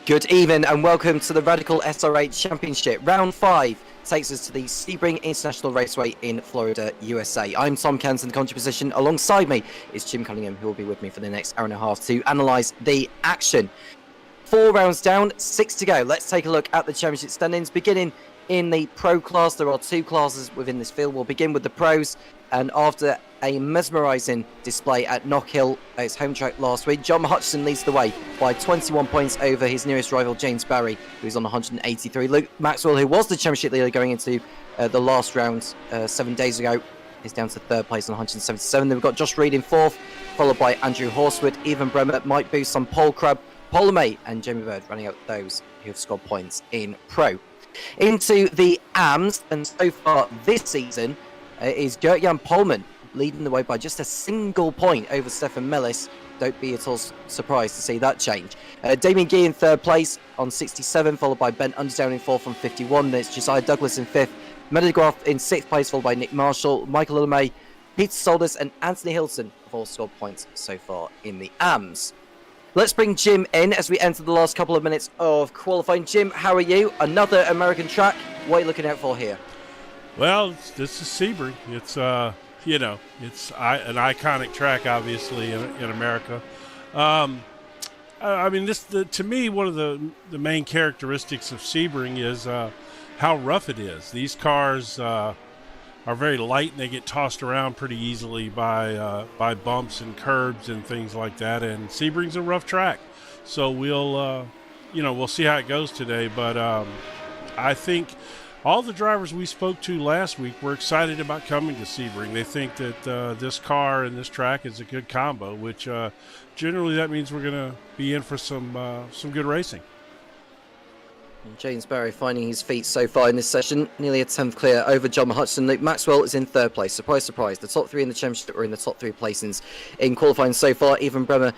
Good evening and welcome to the Radical SR8 Championship. Round 5 takes us to the Sebring International Raceway in Florida, USA. I'm Tom Cairns in the commentary position. Alongside me is Jim Cunningham, who will be with me for the next hour and a half to analyse the action. 4 rounds down, 6 to go. Let's take a look at the championship standings. Beginning in the pro class, there are 2 classes within this field. We'll begin with the pros, and after a mesmerising display at Knockhill, its home track last week, John Hutchison leads the way by 21 points over his nearest rival, James Barry, who's on 183. Luke Maxwell, who was the championship leader going into the last round 7 days ago, is down to 3rd place on 177. Then we've got Josh Reed in 4th, followed by Andrew Horswood, Evan Bremer, Mike Boost on Paul Crabb, Polomay and Jamie Bird running out those who have scored points in pro. Into the AMs, and so far this season is Gert-Jan Polman leading the way by just a single point over Stefan Mellis. Don't be at all surprised to see that change. Damien Gee in 3rd place on 67, followed by Ben Underdown in 4th on 51. Then it's Josiah Douglas in 5th, Medegrath in 6th place, followed by Nick Marshall, Michael LeMay, Peter Solders and Anthony Hilton have all scored points so far in the AMs. Let's bring Jim in as we enter the last couple of minutes of qualifying. Jim, how are you? Another American track. What are you looking out for here? Well, this is Sebring. It's it's an iconic track, obviously, in America. I mean, to me, one of the main characteristics of Sebring is how rough it is. These cars are very light and they get tossed around pretty easily by bumps and curbs and things like that. And Sebring's a rough track, so we'll see how it goes today. But I think all the drivers we spoke to last week were excited about coming to Sebring. They think that this car and this track is a good combo, which generally that means we're going to be in for some good racing. James Barry finding his feet so far in this session, nearly a 10th clear over John Hutchison. Luke Maxwell is in 3rd place. Surprise, surprise. The top 3 in the championship are in the top 3 placings in qualifying so far. Evan Bremer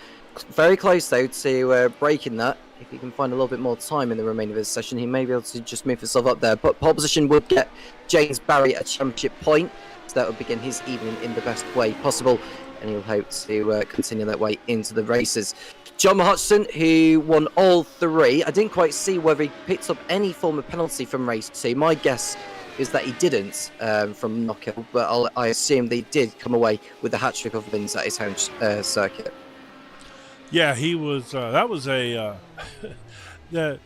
very close, though, to breaking that. If he can find a little bit more time in the remainder of his session, he may be able to just move himself up there. But pole position would get James Barry a championship point, so that would begin his evening in the best way possible, and he'll hope to continue that way into the races. John Hutchison, who won all 3, I didn't quite see whether he picked up any form of penalty from race 2. My guess is that he didn't from Knockhill, but I assume they did come away with a hat-trick of wins at his home circuit. Yeah, he was. That was a the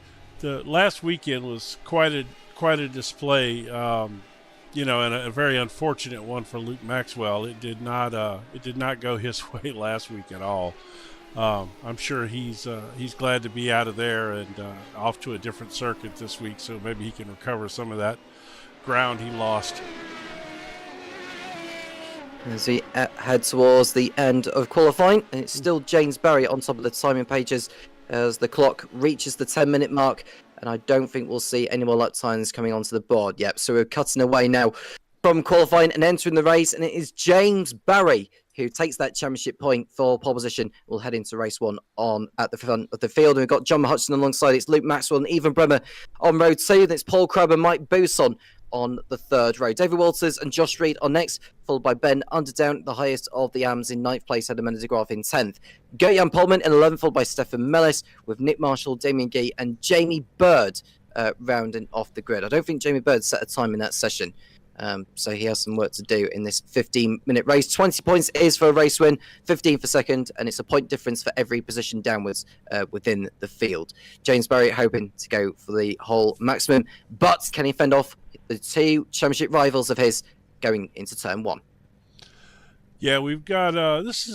last weekend was quite a display. And a very unfortunate one for Luke Maxwell. It did not go his way last week at all. I'm sure he's glad to be out of there and off to a different circuit this week, so maybe he can recover some of that ground he lost. As we head towards the end of qualifying, and it's still James Barry on top of the timing pages as the clock reaches the 10-minute mark, and I don't think we'll see any more lap times coming onto the board yet. So we're cutting away now from qualifying and entering the race, and it is James Barry who takes that championship point for pole position. We'll head into race 1 on at the front of the field. And we've got John Hutchison alongside. It's Luke Maxwell and Evan Bremer on row 2. That's Paul Crabb and Mike Boost on the 3rd row. David Walters and Josh Reed on next, followed by Ben Underdown, the highest of the AMs in 9th place, Adam Medegrath in 10th. Gert-Jan Polman in 11th, followed by Stefan Mellis, with Nick Marshall, Damien Gee and Jamie Bird rounding off the grid. I don't think Jamie Bird set a time in that session. So he has some work to do in this 15-minute race. 20 points is for a race win, 15 for second, and it's a point difference for every position downwards within the field. James Barry hoping to go for the whole maximum, but can he fend off the 2 championship rivals of his going into turn 1? Yeah, we've got obviously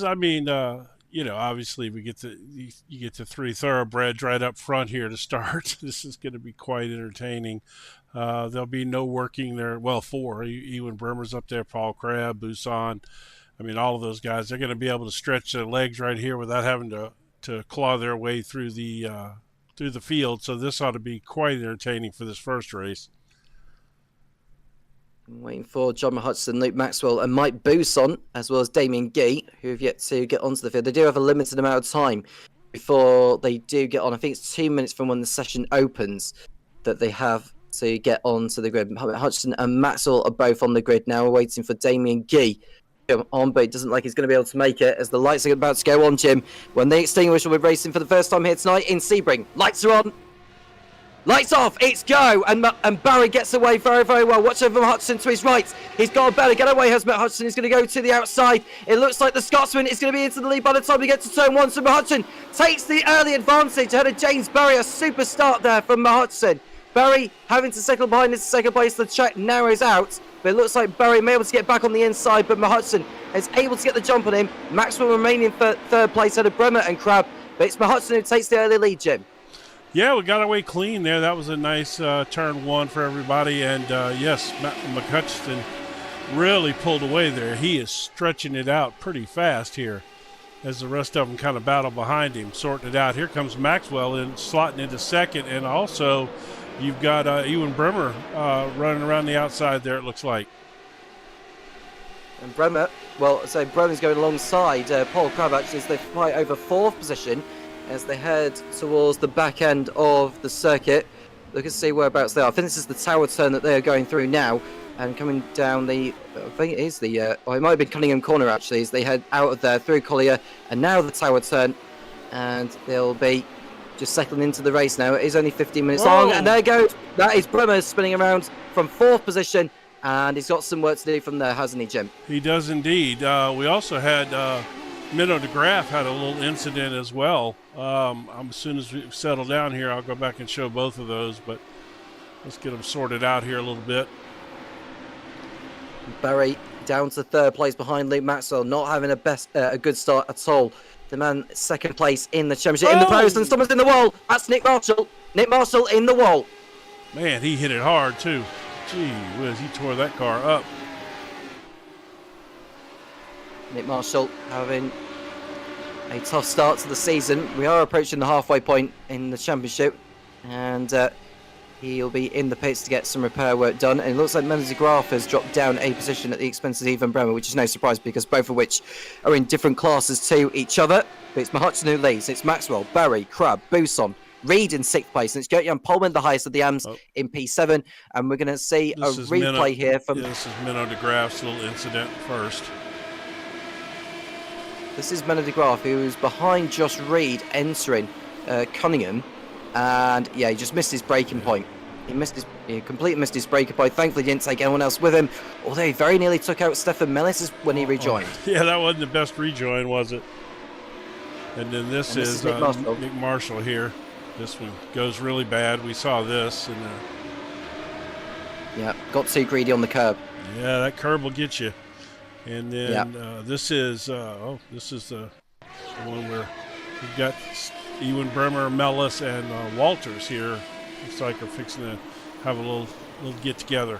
you get the 3 thoroughbreds right up front here to start. This is going to be quite entertaining. There'll be no working there. Well, 4. Ewan Bremer's up there, Paul Crabb, Busan. I mean, all of those guys, they're going to be able to stretch their legs right here without having to claw their way through the field. So this ought to be quite entertaining for this first race. I'm waiting for John Hutchison, Luke Maxwell and Mike Boost as well as Damien Gee, who have yet to get onto the field. They do have a limited amount of time before they do get on. I think it's 2 minutes from when the session opens that they have to get onto the grid. Hutchison and Maxwell are both on the grid now. We're waiting for Damien Gee on, but it doesn't like he's going to be able to make it as the lights are about to go on, Jim. When the extinguisher will be racing for the first time here tonight in Sebring. Lights are on. Lights off, it's go, and Barry gets away very, very well. Watch over Hudson to his right. He's got a better getaway, has Matt Hudson. He's going to go to the outside. It looks like the Scotsman is going to be into the lead by the time we get to turn one. So Matt Hudson takes the early advantage ahead of James Barry. A super start there from Matt Hudson. Barry having to settle behind his second place. The track narrows out, but it looks like Barry may be able to get back on the inside, but Matt Hudson is able to get the jump on him. Maxwell remaining for third place ahead of Bremer and Crab, but it's Matt Hudson who takes the early lead, Jim. Yeah, we got away clean there. That was a nice turn one for everybody. And, yes, McCutcheon really pulled away there. He is stretching it out pretty fast here as the rest of them kind of battle behind him, sorting it out. Here comes Maxwell in, slotting into second. And also you've got Ewan Bremer running around the outside there, it looks like. And Bremer, well, so Bremer's going alongside Paul Crab, actually, as they fight over fourth position as they head towards the back end of the circuit. Look and see whereabouts they are. I think this is the tower turn that they are going through now, and coming down the, I think it is the, it might have been Cunningham corner actually, as they head out of there through Collier, and now the tower turn, and they'll be just settling into the race now. It is only 15 minutes long, and there goes, that is Bremer spinning around from fourth position, and he's got some work to do from there, hasn't he, Jim? He does indeed. We also had Minnow DeGraff had a little incident as well. As soon as we settle down here, I'll go back and show both of those, but let's get them sorted out here a little bit. Barry down to third place behind Luke Maxwell, not having a good start at all. The man second place in the championship, in the post, and someone's in the wall. That's Nick Marshall. Nick Marshall in the wall. Man, he hit it hard too. Gee whiz, he tore that car up. Nick Marshall having a tough start to the season. We are approaching the halfway point in the championship, and he'll be in the pits to get some repair work done. And it looks like Mendes Graf has dropped down a position at the expense of Evan Bremer, which is no surprise because both of which are in different classes to each other. But it's Mahutson who leads. It's Maxwell, Barry, Crab, Buson, Reed in sixth place, and it's Gert-Jan Polman, the highest of the AMs, in P7. And we're going to see a replay here from. Yeah, this is Minnow DeGraff's little incident first. This is Menno de Graaf, who was behind Josh Reed entering Cunningham, and yeah, he just missed his braking point. He completely missed his braking point. Thankfully, he didn't take anyone else with him, although he very nearly took out Stefan Mellis when he rejoined. Yeah, that wasn't the best rejoin, was it? And then this is Nick Marshall here. This one goes really bad. We saw this. And yeah, got too greedy on the curb. Yeah, that curb will get you. And then this is the one where we've got Ewan Bremer, Mellis, and Walters here. Looks like they're fixing to have a little get together.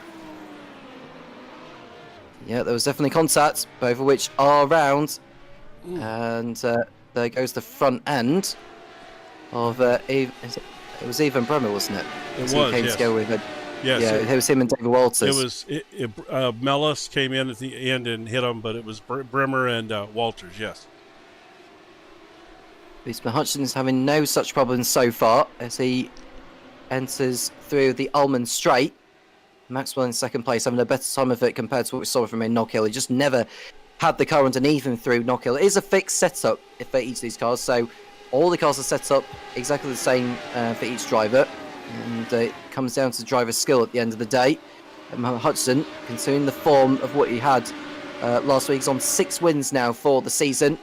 Yeah, there was definitely contact, both of which are round. And there goes the front end of it was Evan Bremer, wasn't it? It was, came yes. Together with it. Yes, yeah, it was him and David Walters. Mellis came in at the end and hit him, but it was Bremer and Walters, yes. Beastman Hutchins having no such problems so far as he enters through the Ullman Straight. Maxwell in second place, having a better time of it compared to what we saw from him in Knockhill. He just never had the car underneath him through Knockhill. It is a fixed setup for each of these cars, so all the cars are set up exactly the same for each driver. And it comes down to driver skill at the end of the day. Hudson, continuing the form of what he had last week, he's on 6 wins now for the season.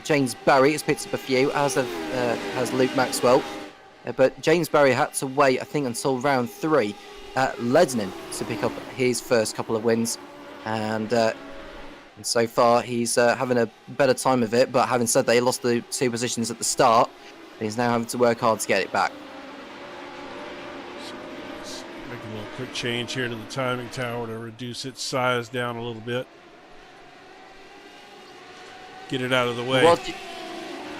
James Barry has picked up a few, as has Luke Maxwell. But James Barry had to wait, I think, until round 3 at Lebanon to pick up his first couple of wins. And so far, he's having a better time of it. But having said that, he lost the 2 positions at the start. And he's now having to work hard to get it back. Making a little quick change here to the timing tower to reduce its size down a little bit. Get it out of the way.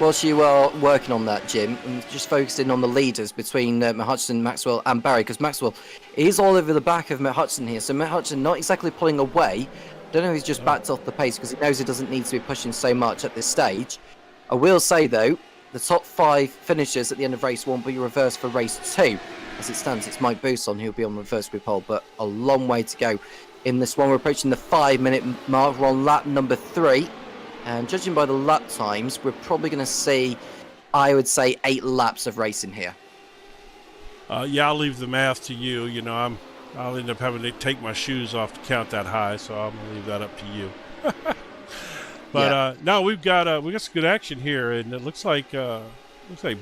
Whilst you are working on that, Jim, I'm just focusing on the leaders between Matt Hudson, Maxwell and Barry, because Maxwell is all over the back of Matt Hudson here. So Matt Hudson not exactly pulling away. I don't know if he's just backed off the pace because he knows he doesn't need to be pushing so much at this stage. I will say, though, the top 5 finishers at the end of race 1 will be reversed for race 2. As it stands, it's Mike Buson who'll be on reverse group hold, but a long way to go in this one. We're approaching the 5-minute mark. We're on lap number 3. And judging by the lap times, we're probably going to see, I would say, 8 laps of racing here. Yeah, I'll leave the math to you. You know, I'll end up having to take my shoes off to count that high, so I'm gonna leave that up to you. But no, we got some good action here, and it looks like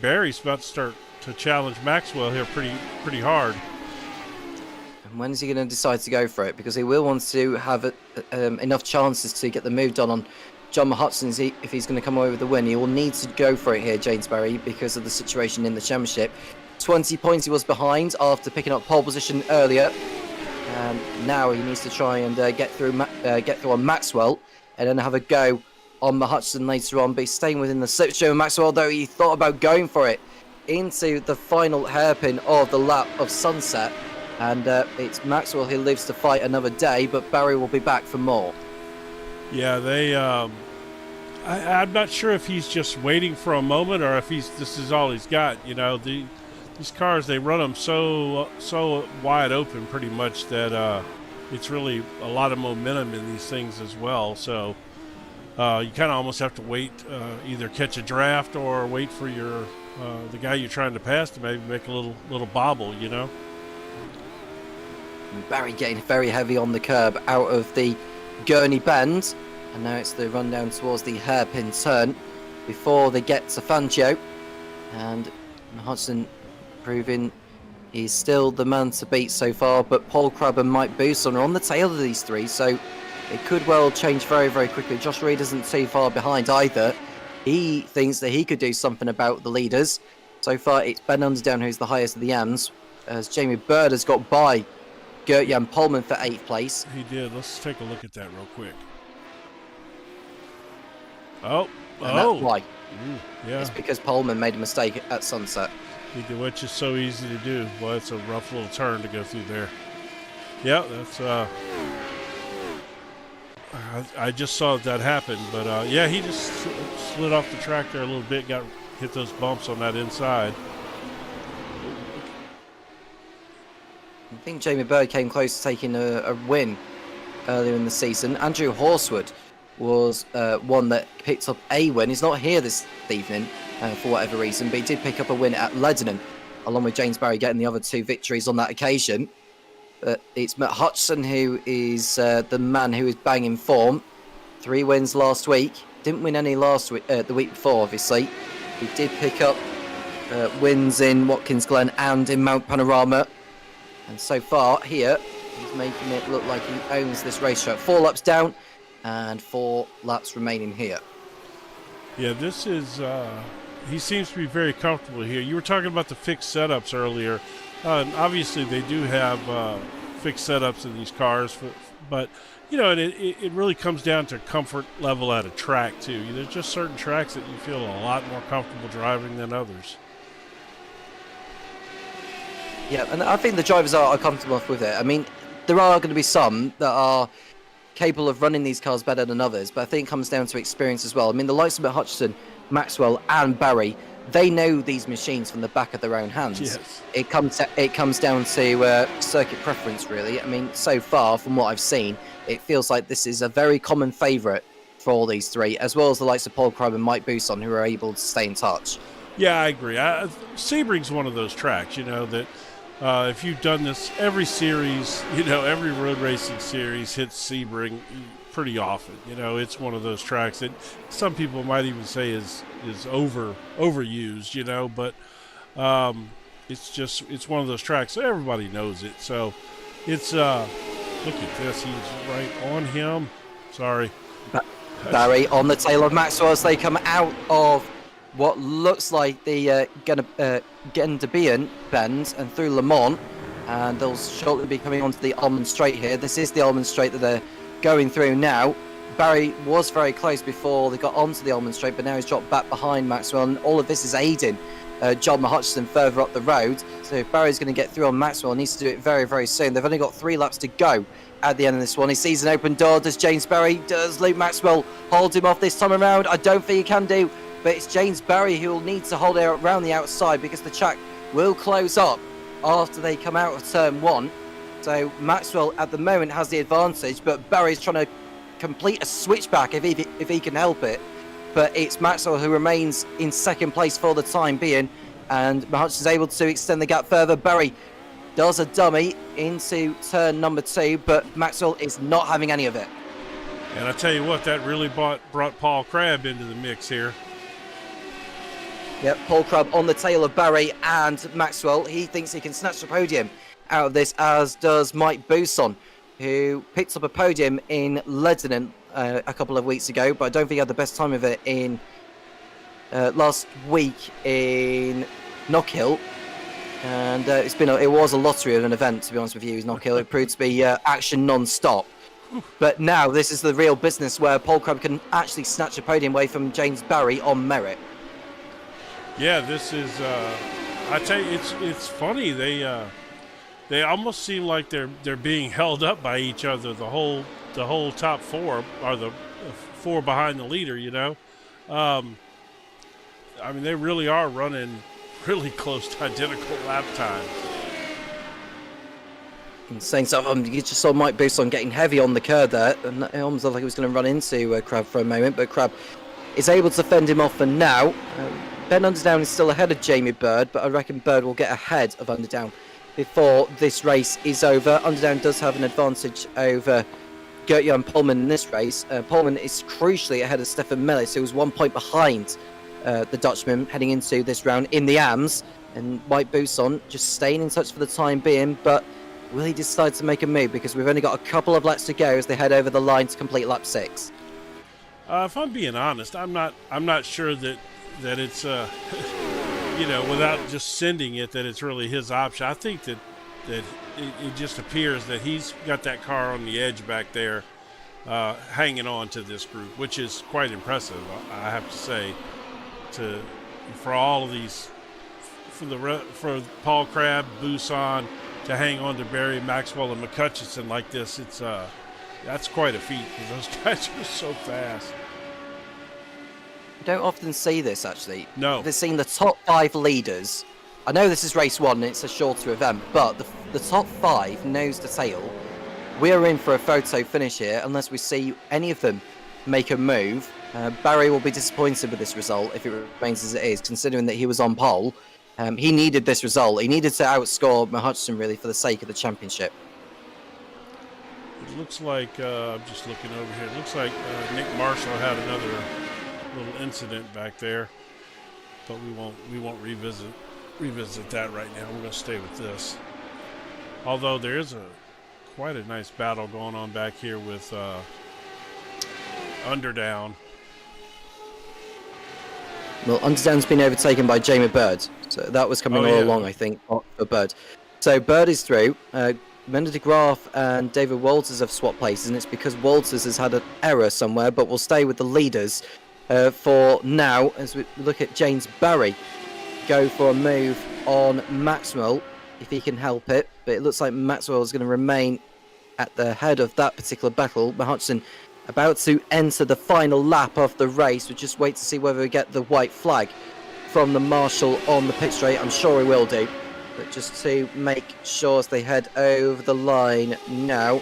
Barry's about to start to challenge Maxwell here pretty hard. And when is he going to decide to go for it? Because he will want to have enough chances to get the move done on John Hudson. If he's going to come away with the win, he will need to go for it here, James Barry, because of the situation in the championship. 20 points he was behind after picking up pole position earlier. Now he needs to try and get through on Maxwell, and then have a go on the Hudson later on. But he's staying within the slipstream of Maxwell, though he thought about going for it into the final hairpin of the lap of sunset. And it's Maxwell who lives to fight another day, but Barry will be back for more. Yeah, I'm not sure if he's just waiting for a moment or if this is all he's got. You know, these cars, they run them so wide open pretty much that it's really a lot of momentum in these things as well. So you kind of almost have to wait, either catch a draft or wait for the guy you're trying to pass to maybe make a little bobble, you know. Barry getting very heavy on the curb out of the Gurney bend, and now it's the run down towards the hairpin turn before they get to Fangio. And Hudson proving he's still the man to beat so far, but Paul Crabb and Mike Bousson are on the tail of these three, so it could well change very, very quickly. Josh Reed isn't too far behind either. He thinks that he could do something about the leaders. So far, it's Ben Underdown who's the highest of the Yams, as Jamie Bird has got by Gert-Jan Polman for 8th place. He did. Let's take a look at that real quick. Oh. That's why. Yeah. It's because Polman made a mistake at sunset. He did, which is so easy to do. Well, it's a rough little turn to go through there. Yeah, that's I just saw that happen, but yeah, he just slid off the track there a little bit, hit those bumps on that inside. I think Jamie Bird came close to taking a win earlier in the season. Andrew Horswood was one that picked up a win. He's not here this evening for whatever reason, but he did pick up a win at Lebanon, along with James Barry getting the other 2 victories on that occasion. But it's Matt Hudson who is the man who is banging form. 3 wins last week. Didn't win any last week, the week before, obviously. He did pick up wins in Watkins Glen and in Mount Panorama. And so far here, he's making it look like he owns this racetrack. 4 laps down and 4 laps remaining here. Yeah, this is, he seems to be very comfortable here. You were talking about the fixed setups earlier. And obviously they do have fixed setups in these cars, but you know, it really comes down to comfort level at a track too. There's just certain tracks that you feel a lot more comfortable driving than others. Yeah, and I think the drivers are comfortable enough with it. I mean, there are going to be some that are capable of running these cars better than others, but I think it comes down to experience as well. I mean, the likes of Hutchinson, Maxwell and Barry, they know these machines from the back of their own hands. Yes. It comes down to circuit preference, really. I mean, so far, from what I've seen, it feels like this is a very common favourite for all these three, as well as the likes of Paul Crabb and Mike Bousson, who are able to stay in touch. Yeah, I agree. Sebring's one of those tracks, you know, that if you've done this every series, you know, every road racing series hits Sebring pretty often. You know, it's one of those tracks that some people might even say is overused, you know, but it's one of those tracks so everybody knows it. So it's look at this, he's right on him. Sorry. Barry on the tail of Maxwell as they come out of what looks like the Gendabian bend and through Le Mans, and they'll shortly be coming onto the Almond Straight here. This is the Almond Straight that they're going through now. Barry was very close before they got onto the Almond Straight, but now he's dropped back behind Maxwell, and all of this is aiding John Hutchinson further up the road. So if Barry's going to get through on Maxwell, he needs to do it very, very soon. They've only got 3 laps to go at the end of this one. He sees an open door. Does James Barry, does Luke Maxwell hold him off this time around? I don't think he can do, but it's James Barry who will need to hold it around the outside, because the track will close up after they come out of turn 1. So Maxwell at the moment has the advantage, but Barry's trying to complete a switchback if he can help it. But it's Maxwell who remains in second place for the time being, and Hutchinson's able to extend the gap further. Barry does a dummy into turn number 2, but Maxwell is not having any of it. And I tell you what, that really brought Paul Crabb into the mix here. Yep, Paul Crabb on the tail of Barry and Maxwell. He thinks he can snatch the podium out of this, as does Mike Bousson, who picked up a podium in Lebanon a couple of weeks ago, but I don't think he had the best time of it in last week in Knockhill. And it was a lottery of an event, to be honest with you, Knockhill. It proved to be action non-stop. But now this is the real business where Paul Crabb can actually snatch a podium away from James Barry on merit. Yeah, this is. I tell you, it's funny. They almost seem like they're being held up by each other. The whole top 4 are the 4 behind the leader. You know, I mean, they really are running really close to identical lap times. And saying something, you just saw Mike Bousson getting heavy on the curb there, and it almost looked like he was going to run into Crabb for a moment, but Crabb is able to fend him off for now. Ben Underdown is still ahead of Jamie Bird, but I reckon Bird will get ahead of Underdown before this race is over. Underdown does have an advantage over Gert-Jan Polman in this race. Polman is crucially ahead of Stefan Mellis, who was 1 point behind the Dutchman heading into this round in the AMS. And Mike Bousson just staying in touch for the time being, but will he decide to make a move? Because we've only got a couple of laps to go as they head over the line to complete lap 6. If I'm being honest, I'm not sure that it's you know, without just sending it, that it's really his option. I think that it just appears that he's got that car on the edge back there, hanging on to this group, which is quite impressive, I have to say. For all of these, for Paul Crabb, Bousson to hang on to Barry, Maxwell, and McCutcheon like this, that's quite a feat, because those guys are so fast. You don't often see this, actually. No. They're seeing the top 5 leaders. I know this is race 1 and it's a shorter event, but the top 5 nose to tail. We're in for a photo finish here unless we see any of them make a move. Barry will be disappointed with this result if it remains as it is, considering that he was on pole. He needed this result. He needed to outscore Hutchinson, really, for the sake of the championship. It looks like, I'm just looking over here, it looks like Nick Marshall had another little incident back there, but we won't revisit that right now. We're going to stay with this. Although there is quite a nice battle going on back here with Underdown. Well, Underdown's been overtaken by Jamie Bird, so that was coming all along, I think, for Bird. So Bird is through. Mender de Graaf and David Walters have swapped places, and it's because Walters has had an error somewhere, but we'll stay with the leaders for now as we look at James Barry go for a move on Maxwell, if he can help it. But it looks like Maxwell is going to remain at the head of that particular battle. Hutchinson about to enter the final lap of the race. We'll just wait to see whether we get the white flag from the marshal on the pit straight. I'm sure we will do. But just to make sure as they head over the line now.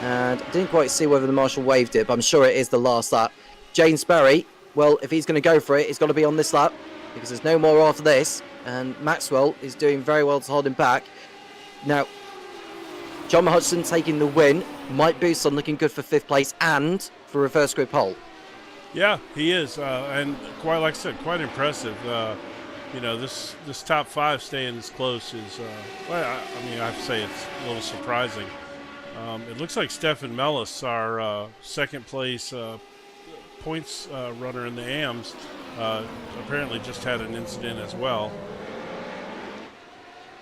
And I didn't quite see whether the marshal waved it, but I'm sure it is the last lap. James Barry, well, if he's going to go for it, it's got to be on this lap, because there's no more after this. And Maxwell is doing very well to hold him back. Now, John Hutchinson taking the win. Mike Bousson looking good for 5th place and for reverse grid pole. Yeah, he is, and quite, like I said, quite impressive. You know, this top 5 staying this close is, well, I mean, I have to say it's a little surprising. It looks like Stefan Mellis, our 2nd place points runner in the AMS, apparently just had an incident as well.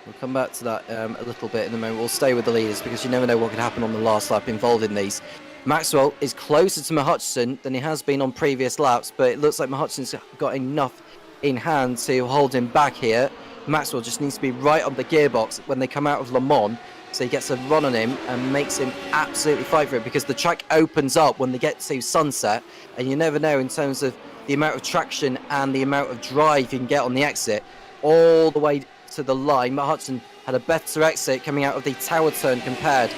We'll come back to that a little bit in a moment. We'll stay with the leaders because you never know what could happen on the last lap involved in these. Maxwell is closer to Hutchinson than he has been on previous laps, but it looks like Hutchinson's got enough in hand to hold him back here. Maxwell just needs to be right on the gearbox when they come out of Le Mans, so he gets a run on him and makes him absolutely fight for it, because the track opens up when they get to Sunset, and you never know in terms of the amount of traction and the amount of drive you can get on the exit all the way to the line. Hutchinson had a better exit coming out of the tower turn compared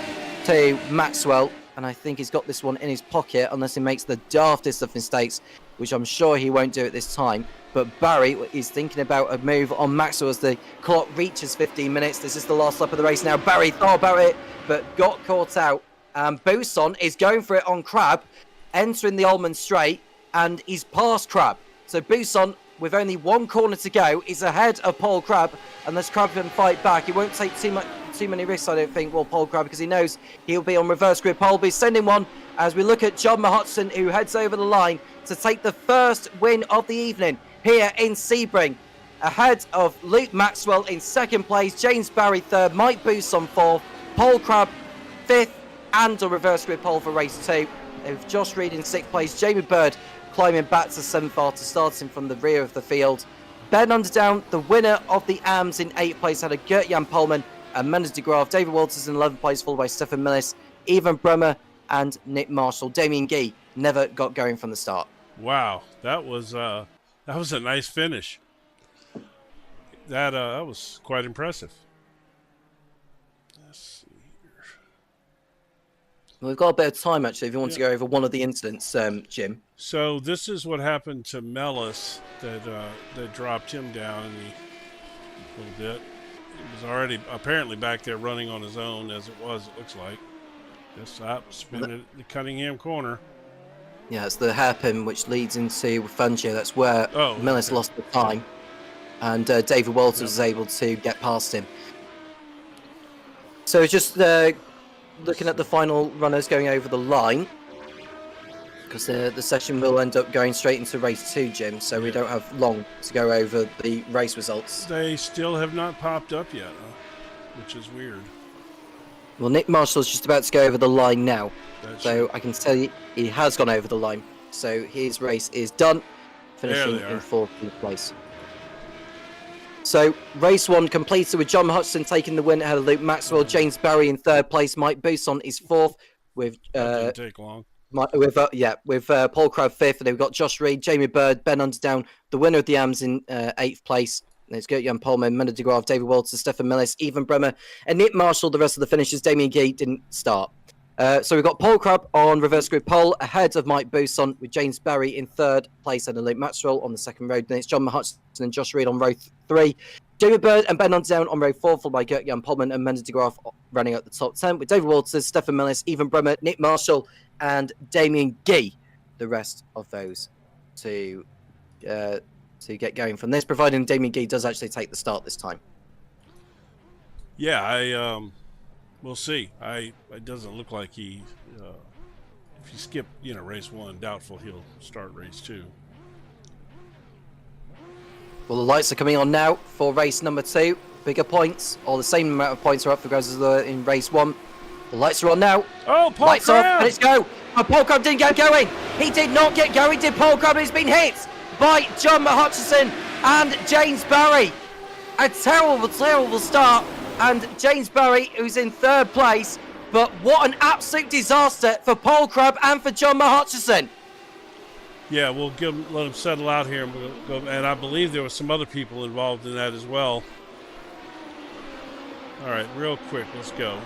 to Maxwell. And I think he's got this one in his pocket, unless he makes the daftest of mistakes, which I'm sure he won't do at this time. But Barry is thinking about a move on Maxwell as the clock reaches 15 minutes. This is the last lap of the race now. Barry thought about it, but got caught out. And Buson is going for it on Crab, entering the Ullman straight, and he's past Crab. So Buson, with only one corner to go, is ahead of Paul Crab, unless Crab can fight back. He won't take too many risks, I don't think, will Paul Crab, because he knows he'll be on reverse grid pole. But he's sending one as we look at John Hutchison, who heads over the line to take the first win of the evening here in Sebring, ahead of Luke Maxwell in second place, James Barry third, Mike Buson fourth, Paul Crab fifth, and a reverse grid pole for race 2. With Josh Reed in sixth place, Jamie Bird climbing back to seventh after starting from the rear of the field. Ben Underdown, the winner of the AMS in eighth place, had a Gert-Jan Polman and Mendes de Graaf. David Walters in 11th place, followed by Stefan Millis, Ivan Bremer, and Nick Marshall. Damien Gee never got going from the start. Wow, that was a nice finish. That was quite impressive. Let's see here. We've got a bit of time, actually, if you want to go over one of the incidents, Jim. So this is what happened to Mellis that dropped him down a little bit. He was already apparently back there running on his own, as it looks like. Just up, spinning the Cunningham corner. Yeah, it's the hairpin which leads into Fangio. That's where Millis lost the time. And David Walters was able to get past him. So just looking at the final runners going over the line, because the session will end up going straight into race 2, Jim, so we don't have long to go over the race results. They still have not popped up yet, which is weird. Well, Nick Marshall's just about to go over the line now. So I can tell you he has gone over the line. So his race is done, finishing in 14th place. So race 1 completed with John Hutchison taking the win ahead of Luke Maxwell, James Barry in 3rd place, Mike Buson is 4th with that didn't take long. With Paul Crab 5th, and then we've got Josh Reed, Jamie Bird, Ben Underdown, the winner of the AMS in 8th place. There's Gert-Jan Polman, Mendes de Graaf, David Walters, Stefan Millis, Ivan Bremer, and Nick Marshall. The rest of the finishers, Damien Gee didn't start. So we've got Paul Crab on reverse grid pole ahead of Mike Buson, with James Barry in 3rd place and Luke Maxwell on the 2nd road. Then it's John Hutchison and Josh Reed on row 3. Jamie Bird and Ben Underdown on row 4, followed by Gert-Jan Polman and Mendes de Graaf running at the top 10, with David Walters, Stefan Millis, Ivan Bremer, Nick Marshall, and Damien Gee. The rest of those to get going from this, providing Damien Gee does actually take the start this time. Yeah, we'll see. It doesn't look like he. If you skip, race 1, doubtful he'll start race 2. Well, the lights are coming on now for race number 2. Bigger points, or the same amount of points are up for grabs as in race 1. The lights are on now. Oh, Paul lights Crab! Off, and it's go. But Paul Crab didn't get going. He did not get going, did Paul Crab? He's been hit by John Hutchison and James Barry. A terrible, terrible start. And James Barry, who's in 3rd place. But what an absolute disaster for Paul Crab and for John Hutchison. Yeah, we'll let him settle out here, and we'll go. And I believe there were some other people involved in that as well. All right, real quick, let's go.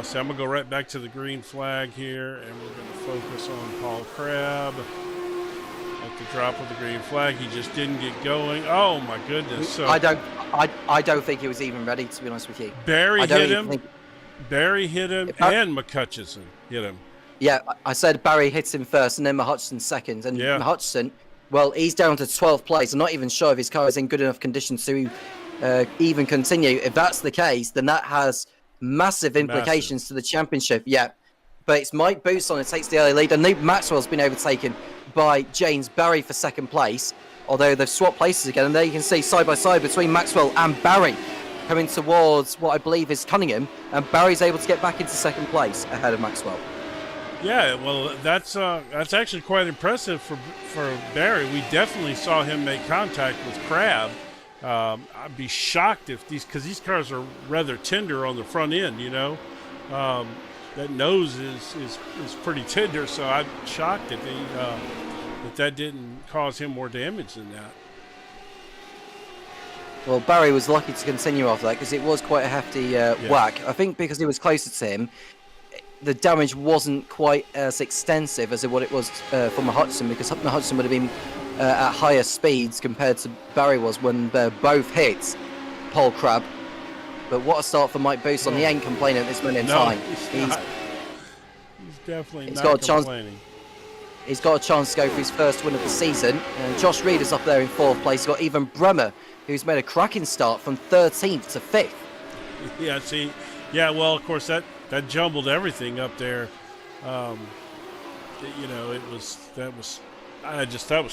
So I'm gonna go right back to the green flag here, and we're gonna focus on Paul Crab. At the drop of the green flag, he just didn't get going. Oh my goodness! So I don't think he was even ready, to be honest with you. Barry hit him. Barry hit him, and McHutchison hit him. Yeah, I said Barry hits him first, and then Hutchison second. And Hutchison, well, he's down to 12th place. I'm not even sure if his car is in good enough condition to even continue. If that's the case, then that has massive implications to the championship. Yeah, but it's Mike Buson who takes the early lead, and Luke Maxwell's been overtaken by James Barry for 2nd place. Although they've swapped places again, and there you can see side by side between Maxwell and Barry coming towards what I believe is Cunningham, and Barry's able to get back into 2nd place ahead of Maxwell. Yeah, well, that's actually quite impressive for Barry. We definitely saw him make contact with Crab. I'd be shocked if because these cars are rather tender on the front end, that nose is pretty tender, so I'm shocked that that didn't cause him more damage than that. Well, Barry was lucky to continue off that because it was quite a hefty whack. I think because he was closer to him, the damage wasn't quite as extensive as what it was for Hudson, because Hudson would have been at higher speeds compared to Barry was when they both hit Paul Crabb. But what a start for Mike Boost on. He ain't complaining at this moment in time. He's definitely not complaining. He's got a chance to go for his first win of the season. And Josh Reed is up there in 4th place. He's got Even Bremer, who's made a cracking start from 13th to 5th. Yeah, see, yeah, well, of course, that jumbled everything up there. You know, that was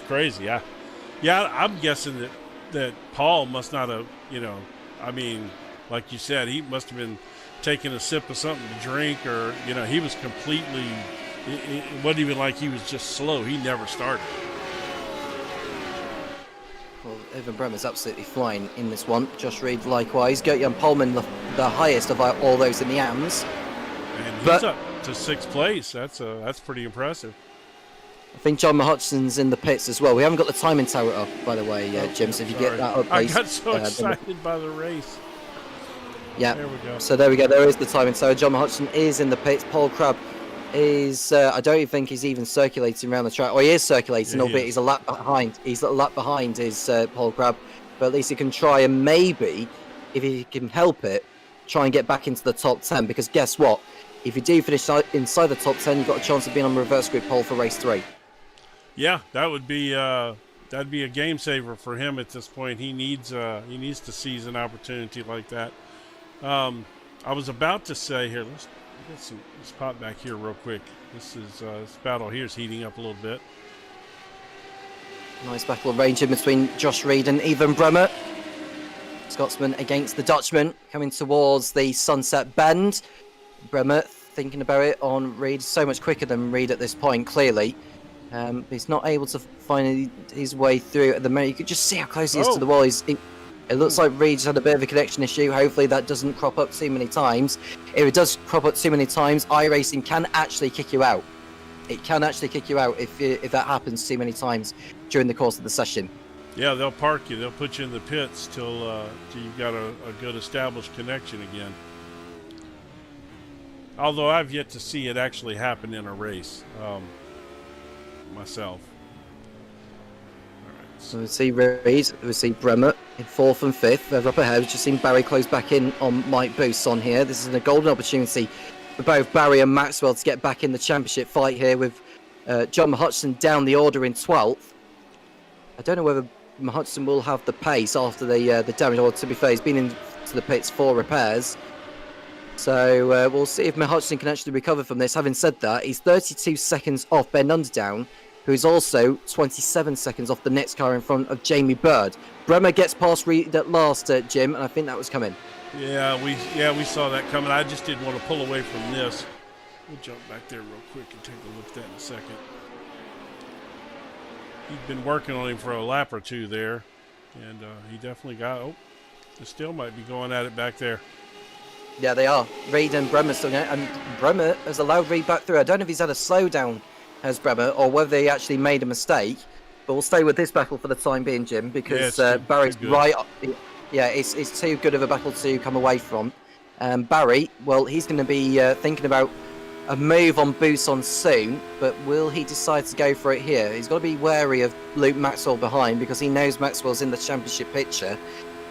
crazy. I'm guessing that Paul must not have, you know, I mean, like you said, he must have been taking a sip of something to drink, or, you know, he was completely, it wasn't even like he was just slow. He never started. Well, Evan Bremer's absolutely flying in this one. Josh Reed likewise. Gert-Jan Polman, the highest of all those in the AMs. And he's up to 6th place. That's pretty impressive. I think John Hodgson's in the pits as well. We haven't got the timing tower up, by the way, Jim, so if you get that up, I got so excited by the race. Yeah, there we go. So there we go. There is the timing tower. John Hodgson is in the pits. Paul Crabb is, I don't even think he's even circulating around the track. Or he is circulating, albeit he's a lap behind. He's a lap behind his Paul Crabb. But at least he can try and maybe, if he can help it, try and get back into the top 10. Because guess what? If you do finish inside the top 10, you've got a chance of being on reverse grid pole for race 3. Yeah, that would be that'd be a game saver for him at this point. He needs to seize an opportunity like that. I was about to say here, let's pop back here real quick. This battle here is heating up a little bit. Nice battle of range in between Josh Reed and Even Bremer. Scotsman against the Dutchman, coming towards the Sunset Bend. Bremer thinking about it on Reed, so much quicker than Reed at this point, clearly. He's not able to find his way through at the moment. You could just see how close he is to the wall. It looks like Reed's had a bit of a connection issue. Hopefully that doesn't crop up too many times. If it does crop up too many times, iRacing can actually kick you out. It can actually kick you out if that happens too many times during the course of the session. Yeah, they'll park you. They'll put you in the pits till you've got a good established connection again. Although I've yet to see it actually happen in a race myself. So we see Reed, we see Bremer in 4th and 5th. They're up ahead. We've just seen Barry close back in on Mike Boost on here. This is a golden opportunity for both Barry and Maxwell to get back in the championship fight here, with John Hudson down the order in 12th. I don't know whether Hudson will have the pace after the damage, or to be fair, he's been into the pits for repairs. So we'll see if Hudson can actually recover from this. Having said that, he's 32 seconds off Ben Underdown, who's also 27 seconds off the next car in front of Jamie Bird. Bremer gets past Reed at last, Jim, and I think that was coming. Yeah, we saw that coming. I just didn't want to pull away from this. We'll jump back there real quick and take a look at that in a second. He'd been working on him for a lap or two there, and he definitely got. Oh, they still might be going at it back there. Yeah, they are. Reed and Bremer still going, and Bremer has allowed Reed back through. I don't know if he's had a slowdown as Bremer, or whether they actually made a mistake. But we'll stay with this battle for the time being, Jim, because Barry's right. Yeah, it's too good of a battle to come away from. Barry, well, he's going to be thinking about a move on Buson soon, but will he decide to go for it here? He's got to be wary of Luke Maxwell behind, because he knows Maxwell's in the championship picture.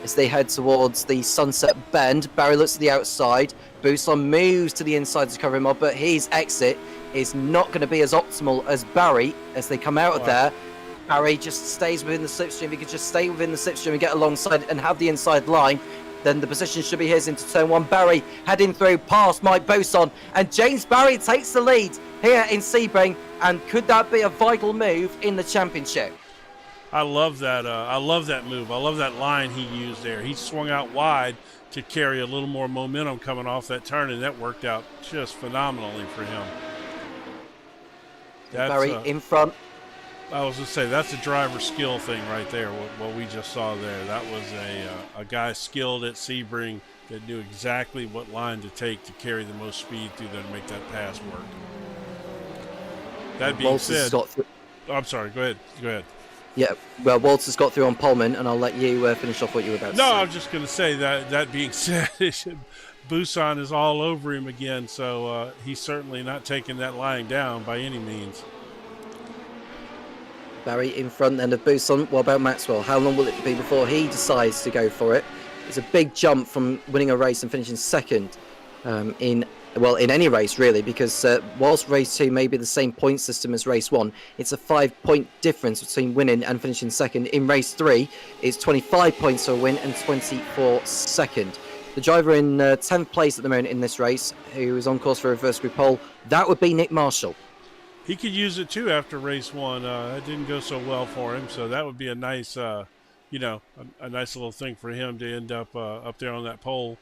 As they head towards the Sunset Bend, Barry looks to the outside. Buson moves to the inside to cover him up, but his exit is not going to be as optimal as Barry as they come out of there. Barry just stays within the slipstream. If he could just stay within the slipstream and get alongside and have the inside line, then the position should be his into turn 1. Barry heading through past Mike Boson, and James Barry takes the lead here in Sebring. And could that be a vital move in the championship? I love that. I love that move. I love that line he used there. He swung out wide to carry a little more momentum coming off that turn, and that worked out just phenomenally for him. Barry in front. I was going to say, that's a driver skill thing right there, what we just saw there. That was a guy skilled at Sebring that knew exactly what line to take to carry the most speed through there to make that pass work. That being said, I'm sorry, go ahead. Yeah, well, Walter's got through on Pullman, and I'll let you finish off what you were about to No, say. I was just going to say that being said, Busan is all over him again, so he's certainly not taking that lying down by any means. Barry in front end of Busan. What about Maxwell? How long will it be before he decides to go for it? It's a big jump from winning a race and finishing second in any race really, because whilst race 2 may be the same point system as race 1, it's a 5-point difference between winning and finishing second. In race 3, it's 25 points for a win and 20 for second. The driver in 10th place at the moment in this race, who is on course for a reverse group pole, that would be Nick Marshall. He could use it too after race 1. It didn't go so well for him, so that would be a nice, a nice little thing for him to end up up there on that pole.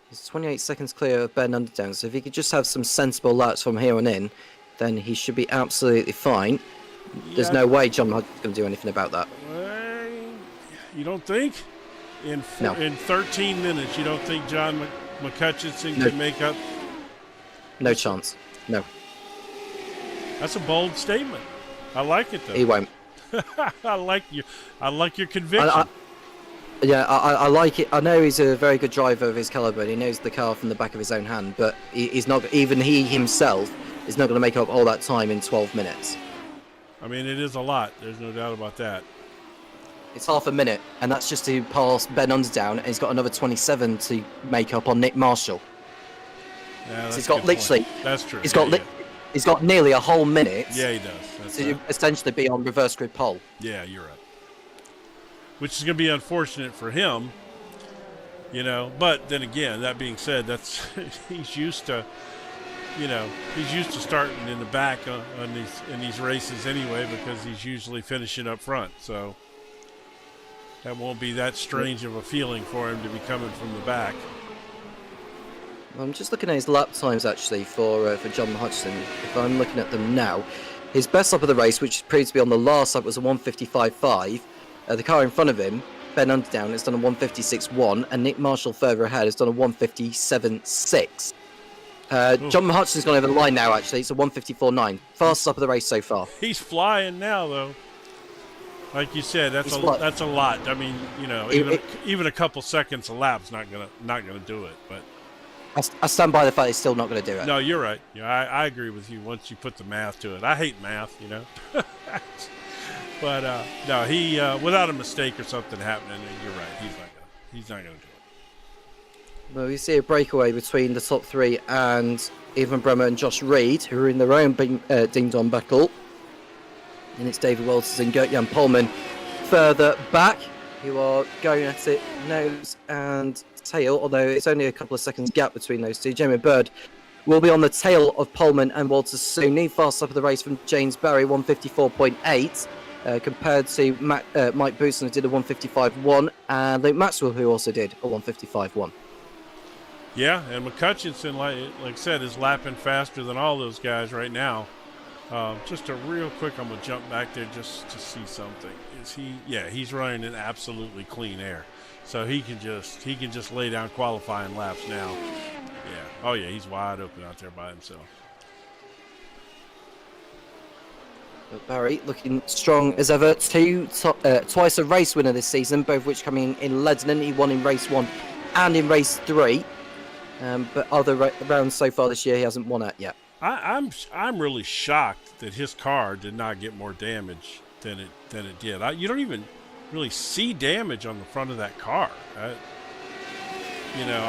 He's 28 seconds clear of Ben Underdown, so if he could just have some sensible laps from here on in, then he should be absolutely fine. There's no way John Hodge is going to do anything about that. You don't think? In 13 minutes, you don't think John McCutcheon can make up? No chance. No. That's a bold statement. I like it though. He won't. I like your conviction. I like it. I know he's a very good driver of his caliber, and he knows the car from the back of his own hand, but he's not. Even he himself is not going to make up all that time in 12 minutes. I mean, it is a lot. There's no doubt about that. It's half a minute, and that's just to pass Ben Underdown, and he's got another 27 to make up on Nick Marshall. Yeah, so he's got literally. Point. That's true. He's got nearly a whole minute. Yeah, he does. To essentially be on reverse grid pole. Yeah, you're right. Which is going to be unfortunate for him, But then again, that being said, that's he's used to starting in the back in these races anyway, because he's usually finishing up front. So that won't be that strange of a feeling for him to be coming from the back. I'm just looking at his lap times actually for John Hodgson. If I'm looking at them now, his best lap of the race, which proved to be on the last lap, was a 1:55.5. The car in front of him, Ben Underdown, has done a 1:56.1, and Nick Marshall further ahead has done a 1:57.6. John Hodgson's gone over the line now. Actually, it's a 1:54.9. Fastest lap of the race so far. He's flying now, though. Like you said, that's a lot. I mean, even a couple seconds a lap's not gonna do it, but. I stand by the fact he's still not going to do it. No, you're right. I agree with you once you put the math to it. I hate math, But no, he without a mistake or something happening, you're right. He's not gonna do it. Well, we see a breakaway between the top 3 and Evan Bremer and Josh Reed, who are in their own ding-dong battle. And it's David Walters and Gert-Jan Polman further back, who are going at it nose and tail, although it's only a couple of seconds gap between those two. Jamie Bird will be on the tail of Polman and Walters soon. Need fast up of the race from James Barry, 1:54.8, compared to Mike Booston, who did a 1:55.1, and Luke Maxwell, who also did a 1:55.1. Yeah, and McCutcheon, like I said, is lapping faster than all those guys right now. Just a real quick, I'm gonna jump back there just to see something. He's running in absolutely clean air. So he can just lay down qualifying laps now. Yeah. Oh yeah, he's wide open out there by himself. But Barry looking strong as ever. Twice a race winner this season, both which coming in Lebanon. He won in race 1 and in race 3. But other rounds so far this year he hasn't won at yet. I'm really shocked that his car did not get more damage than it did. You don't even really see damage on the front of that car. I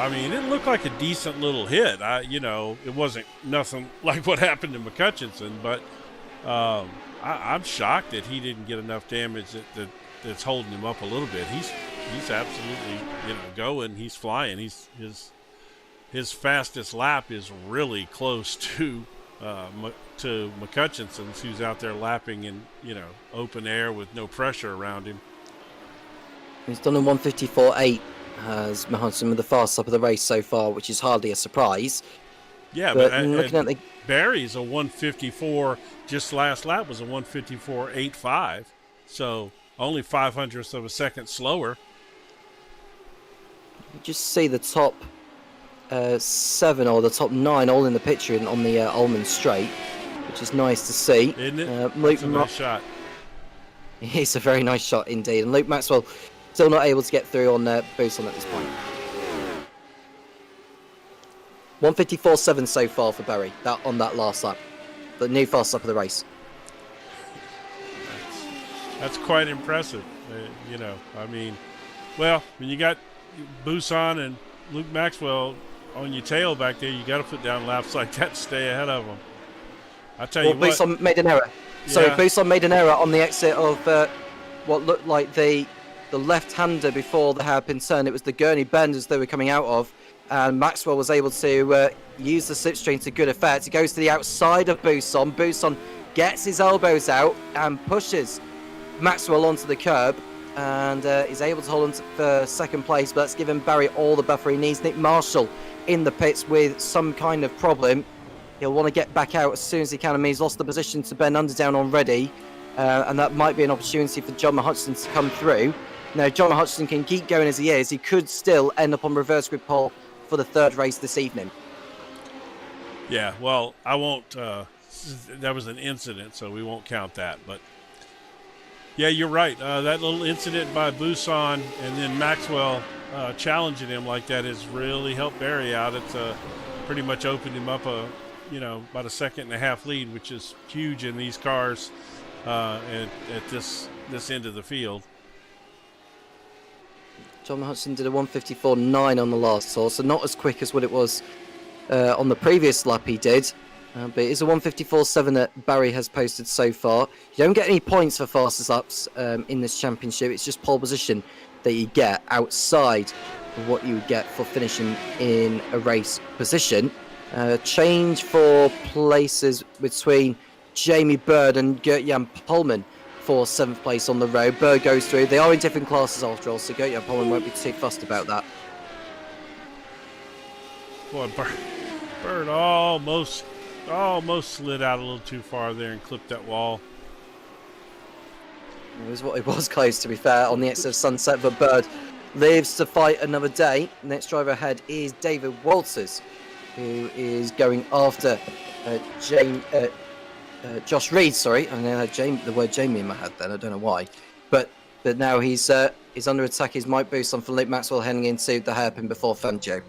mean, it looked like a decent little hit. It wasn't nothing like what happened to McCutcheon, but I'm shocked that he didn't get enough damage that's holding him up a little bit. He's absolutely going. He's flying. His fastest lap is really close to McCutcheon's, who's out there lapping in open air with no pressure around him. He's done a 1:54.8 as Mahanson with the fastest up of the race so far, which is hardly a surprise. Yeah, but looking at Barry's a 1:54. Just last lap was a 1:54.85, so only 0.05 of a second slower. You just see the top 7 or the top 9 all in the picture on the Ullman Straight, which is nice to see. Isn't it? That's a nice shot. It's a very nice shot indeed. And Luke Maxwell still not able to get through on Busan at this point. 154.7 so far for Berry on that last lap. The new fast lap of the race. That's quite impressive. You know, I mean, well, when you got Busan and Luke Maxwell on your tail back there, you got to put down laps like that to stay ahead of them. I tell you what. Busan made an error. Yeah. So Busan made an error on the exit of what looked like the left-hander before the hairpin turn. It was the Gurney bend as they were coming out of. And Maxwell was able to use the slipstream to good effect. He goes to the outside of Busan. Busan gets his elbows out and pushes Maxwell onto the curb. And is able to hold on for second place. But that's given Barry all the buffer he needs. Nick Marshall in the pits with some kind of problem. He'll want to get back out as soon as he can. I mean, he's lost the position to Ben Underdown already. And that might be an opportunity for John Hutchinson to come through. Now, John Hutchinson can keep going as he is. He could still end up on reverse grid pole for the third race this evening. Yeah, well, I won't. That was an incident, so we won't count that. But yeah, you're right. That little incident by Busan and then Maxwell challenging him like that has really helped Barry out. It's pretty much opened him up about a second and a half lead, which is huge in these cars at this end of the field. John Hudson did a 154.9 on the last tour, so not as quick as what it was on the previous lap he did. But it is a 154.7 that Barry has posted so far. You don't get any points for fastest laps in this championship. It's just pole position that you get outside of what you would get for finishing in a race position. Change for places between Jamie Bird and Gert-Jan Polman for 7th place on the road. Bird goes through. They are in different classes after all, so Gert-Jan Polman won't be too fussed about that. Boy, Bird almost slid out a little too far there and clipped that wall. It was close, to be fair, on the exit of Sunset, but Bird lives to fight another day. Next driver ahead is David Walters, who is going after Josh Reed. Sorry, I had the word Jamie in my head then. I don't know why, but now he's under attack. Is Mike Buson from Luke Maxwell heading into the hairpin before Fangio.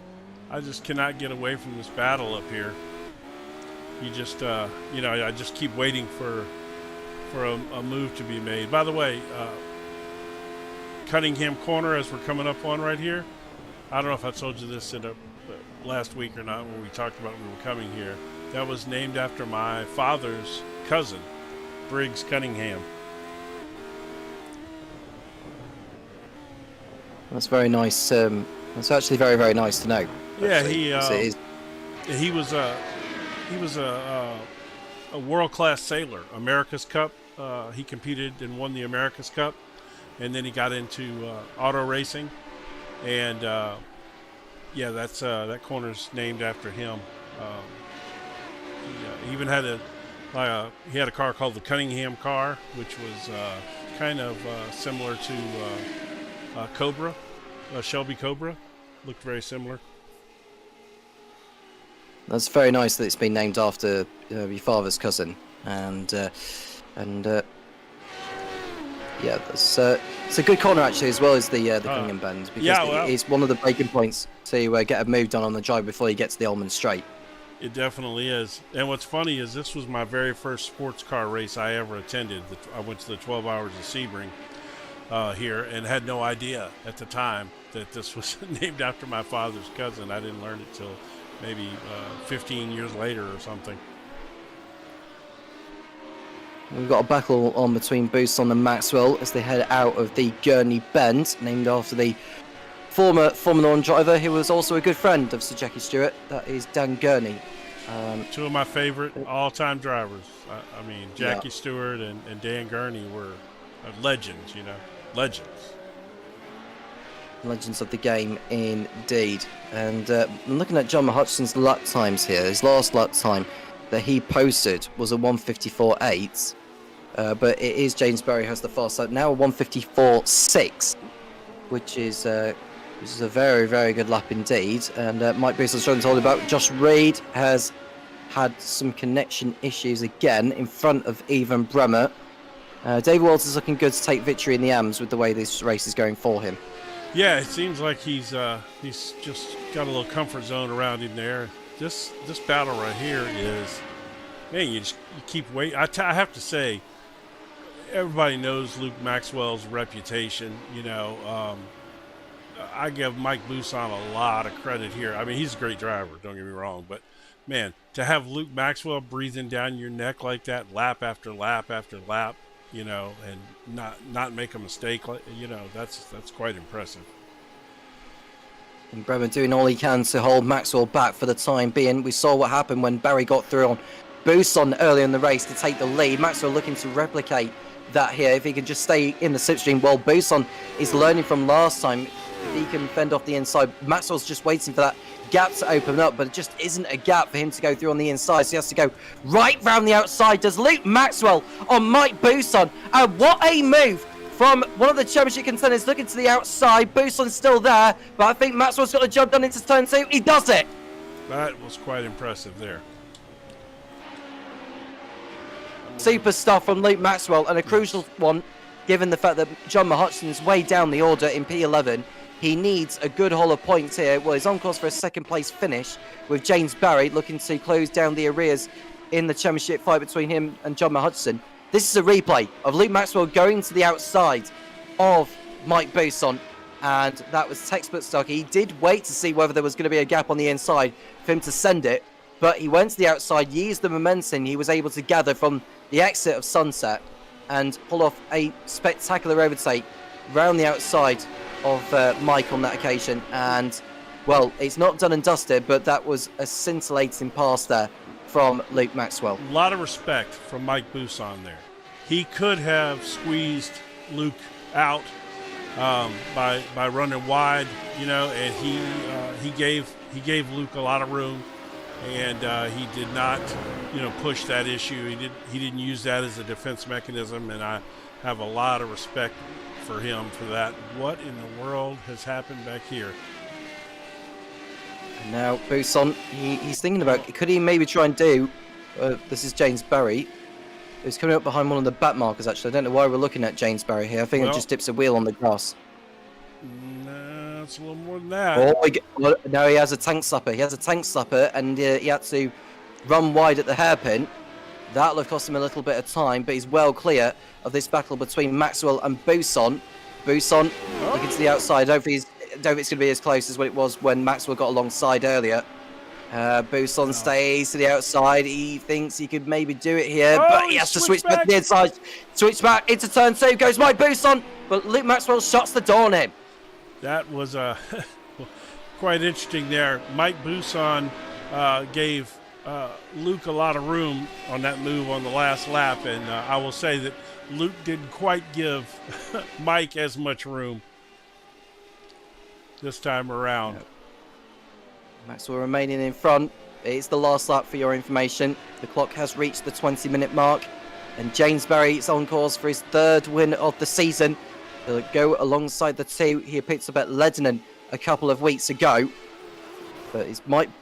I just cannot get away from this battle up here. You just, I just keep waiting for a move to be made. By the way, Cunningham corner as we're coming up on right here. I don't know if I told you this last week or not when we talked about when we were coming here. That was named after my father's cousin, Briggs Cunningham. That's very nice. That's actually very, very nice to know. Yeah, he was a world-class sailor. America's Cup. He competed and won the America's Cup, and then he got into auto racing, and that corner's named after him. He even had a car called the Cunningham car, which was kind of similar to Cobra, Shelby Cobra. Looked very similar. That's very nice that it's been named after your father's cousin, and it's a good corner actually, as well as the Cunningham bend, because it's one of the breaking points to get a move done on the drive before you get to the Ullman Straight. It definitely is. And what's funny is this was my very first sports car race I ever attended. I went to the 12 Hours of Sebring here and had no idea at the time that this was named after my father's cousin. I didn't learn it till maybe 15 years later or something. We've got a battle on between Buson and Maxwell as they head out of the Gurney Bend, named after the former Formula 1 driver who was also a good friend of Sir Jackie Stewart. That is Dan Gurney. Two of my favorite all-time drivers. I mean, Jackie Stewart and Dan Gurney were legends, legends. Legends of the game, indeed. And I'm looking at John Hutchinson's lap times here. His last lap time that he posted was a 154.8, but it is James Berry who has the fast lap now, a 154.6, which is a very, very good lap indeed. And Mike Booson's trying to hold about. Josh Reed has had some connection issues again in front of Ivan Bremer. David Walters is looking good to take victory in the AMs with the way this race is going for him. Yeah, it seems like he's just got a little comfort zone around him there. This battle right here is, man, you keep waiting. I have to say, everybody knows Luke Maxwell's reputation. You know, I give Mike Buson a lot of credit here. I mean, he's a great driver, don't get me wrong, but man, to have Luke Maxwell breathing down your neck like that, lap after lap after lap, you know, and not make a mistake, like, you know, that's quite impressive. And Bremer doing all he can to hold Maxwell back for the time being. We saw what happened when Barry got through on Buson earlier in the race to take the lead. Maxwell looking to replicate that here if he can just stay in the slipstream. Well, Buson is learning from last time. If he can fend off the inside, Maxwell's just waiting for that gap to open up, but it just isn't a gap for him to go through on the inside, so he has to go right round the outside. Does Luke Maxwell on Mike Buson, and what a move from one of the championship contenders looking to the outside. Buson's still there, but I think Maxwell's got the job done into turn 2. He does it. That was quite impressive there. Super stuff from Luke Maxwell, and a crucial one given the fact that John Hodgson's way down the order in P11. He needs a good haul of points here. Well, he's on course for a second place finish with James Barry looking to close down the arrears in the championship fight between him and John Hodgson. This is a replay of Luke Maxwell going to the outside of Mike Buson, and that was textbook stuff. He did wait to see whether there was going to be a gap on the inside for him to send it, but he went to the outside, used the momentum he was able to gather from the exit of Sunset, and pull off a spectacular overtake round the outside of Mike on that occasion. And well, it's not done and dusted, but that was a scintillating pass there from Luke Maxwell. A lot of respect from Mike Buson there. He could have squeezed Luke out by running wide, you know, and he gave Luke a lot of room, and he did not, you know, push that issue. He didn't use that as a defense mechanism, and I have a lot of respect for him for that. What in the world has happened back here? And now Buson, he's thinking about, could he maybe try and do, this is James Barry, who's coming up behind one of the back markers actually. I don't know why we're looking at James Barry here. I think it just dips a wheel on the grass. No, it's a little more than that. Oh, no, he has a tank slapper. He has a tank slapper, and he had to run wide at the hairpin. That'll have cost him a little bit of time, but he's well clear of this battle between Maxwell and Buson. Buson looking to the outside. I don't think it's going to be as close as what it was when Maxwell got alongside earlier. Buson stays to the outside. He thinks he could maybe do it here, but he has to switch back to the inside. Switch back into turn 2. Goes Mike Buson, but Luke Maxwell shuts the door on him. That was quite interesting there. Mike Buson gave Luke a lot of room on that move on the last lap, and I will say that Luke didn't quite give Mike as much room this time around. Yep. Maxwell remaining in front. It's the last lap for your information. The clock has reached the 20-minute mark, and James Barry is on course for his 3rd win of the season. He'll go alongside the 2 he picked up at Lebanon a couple of weeks ago. But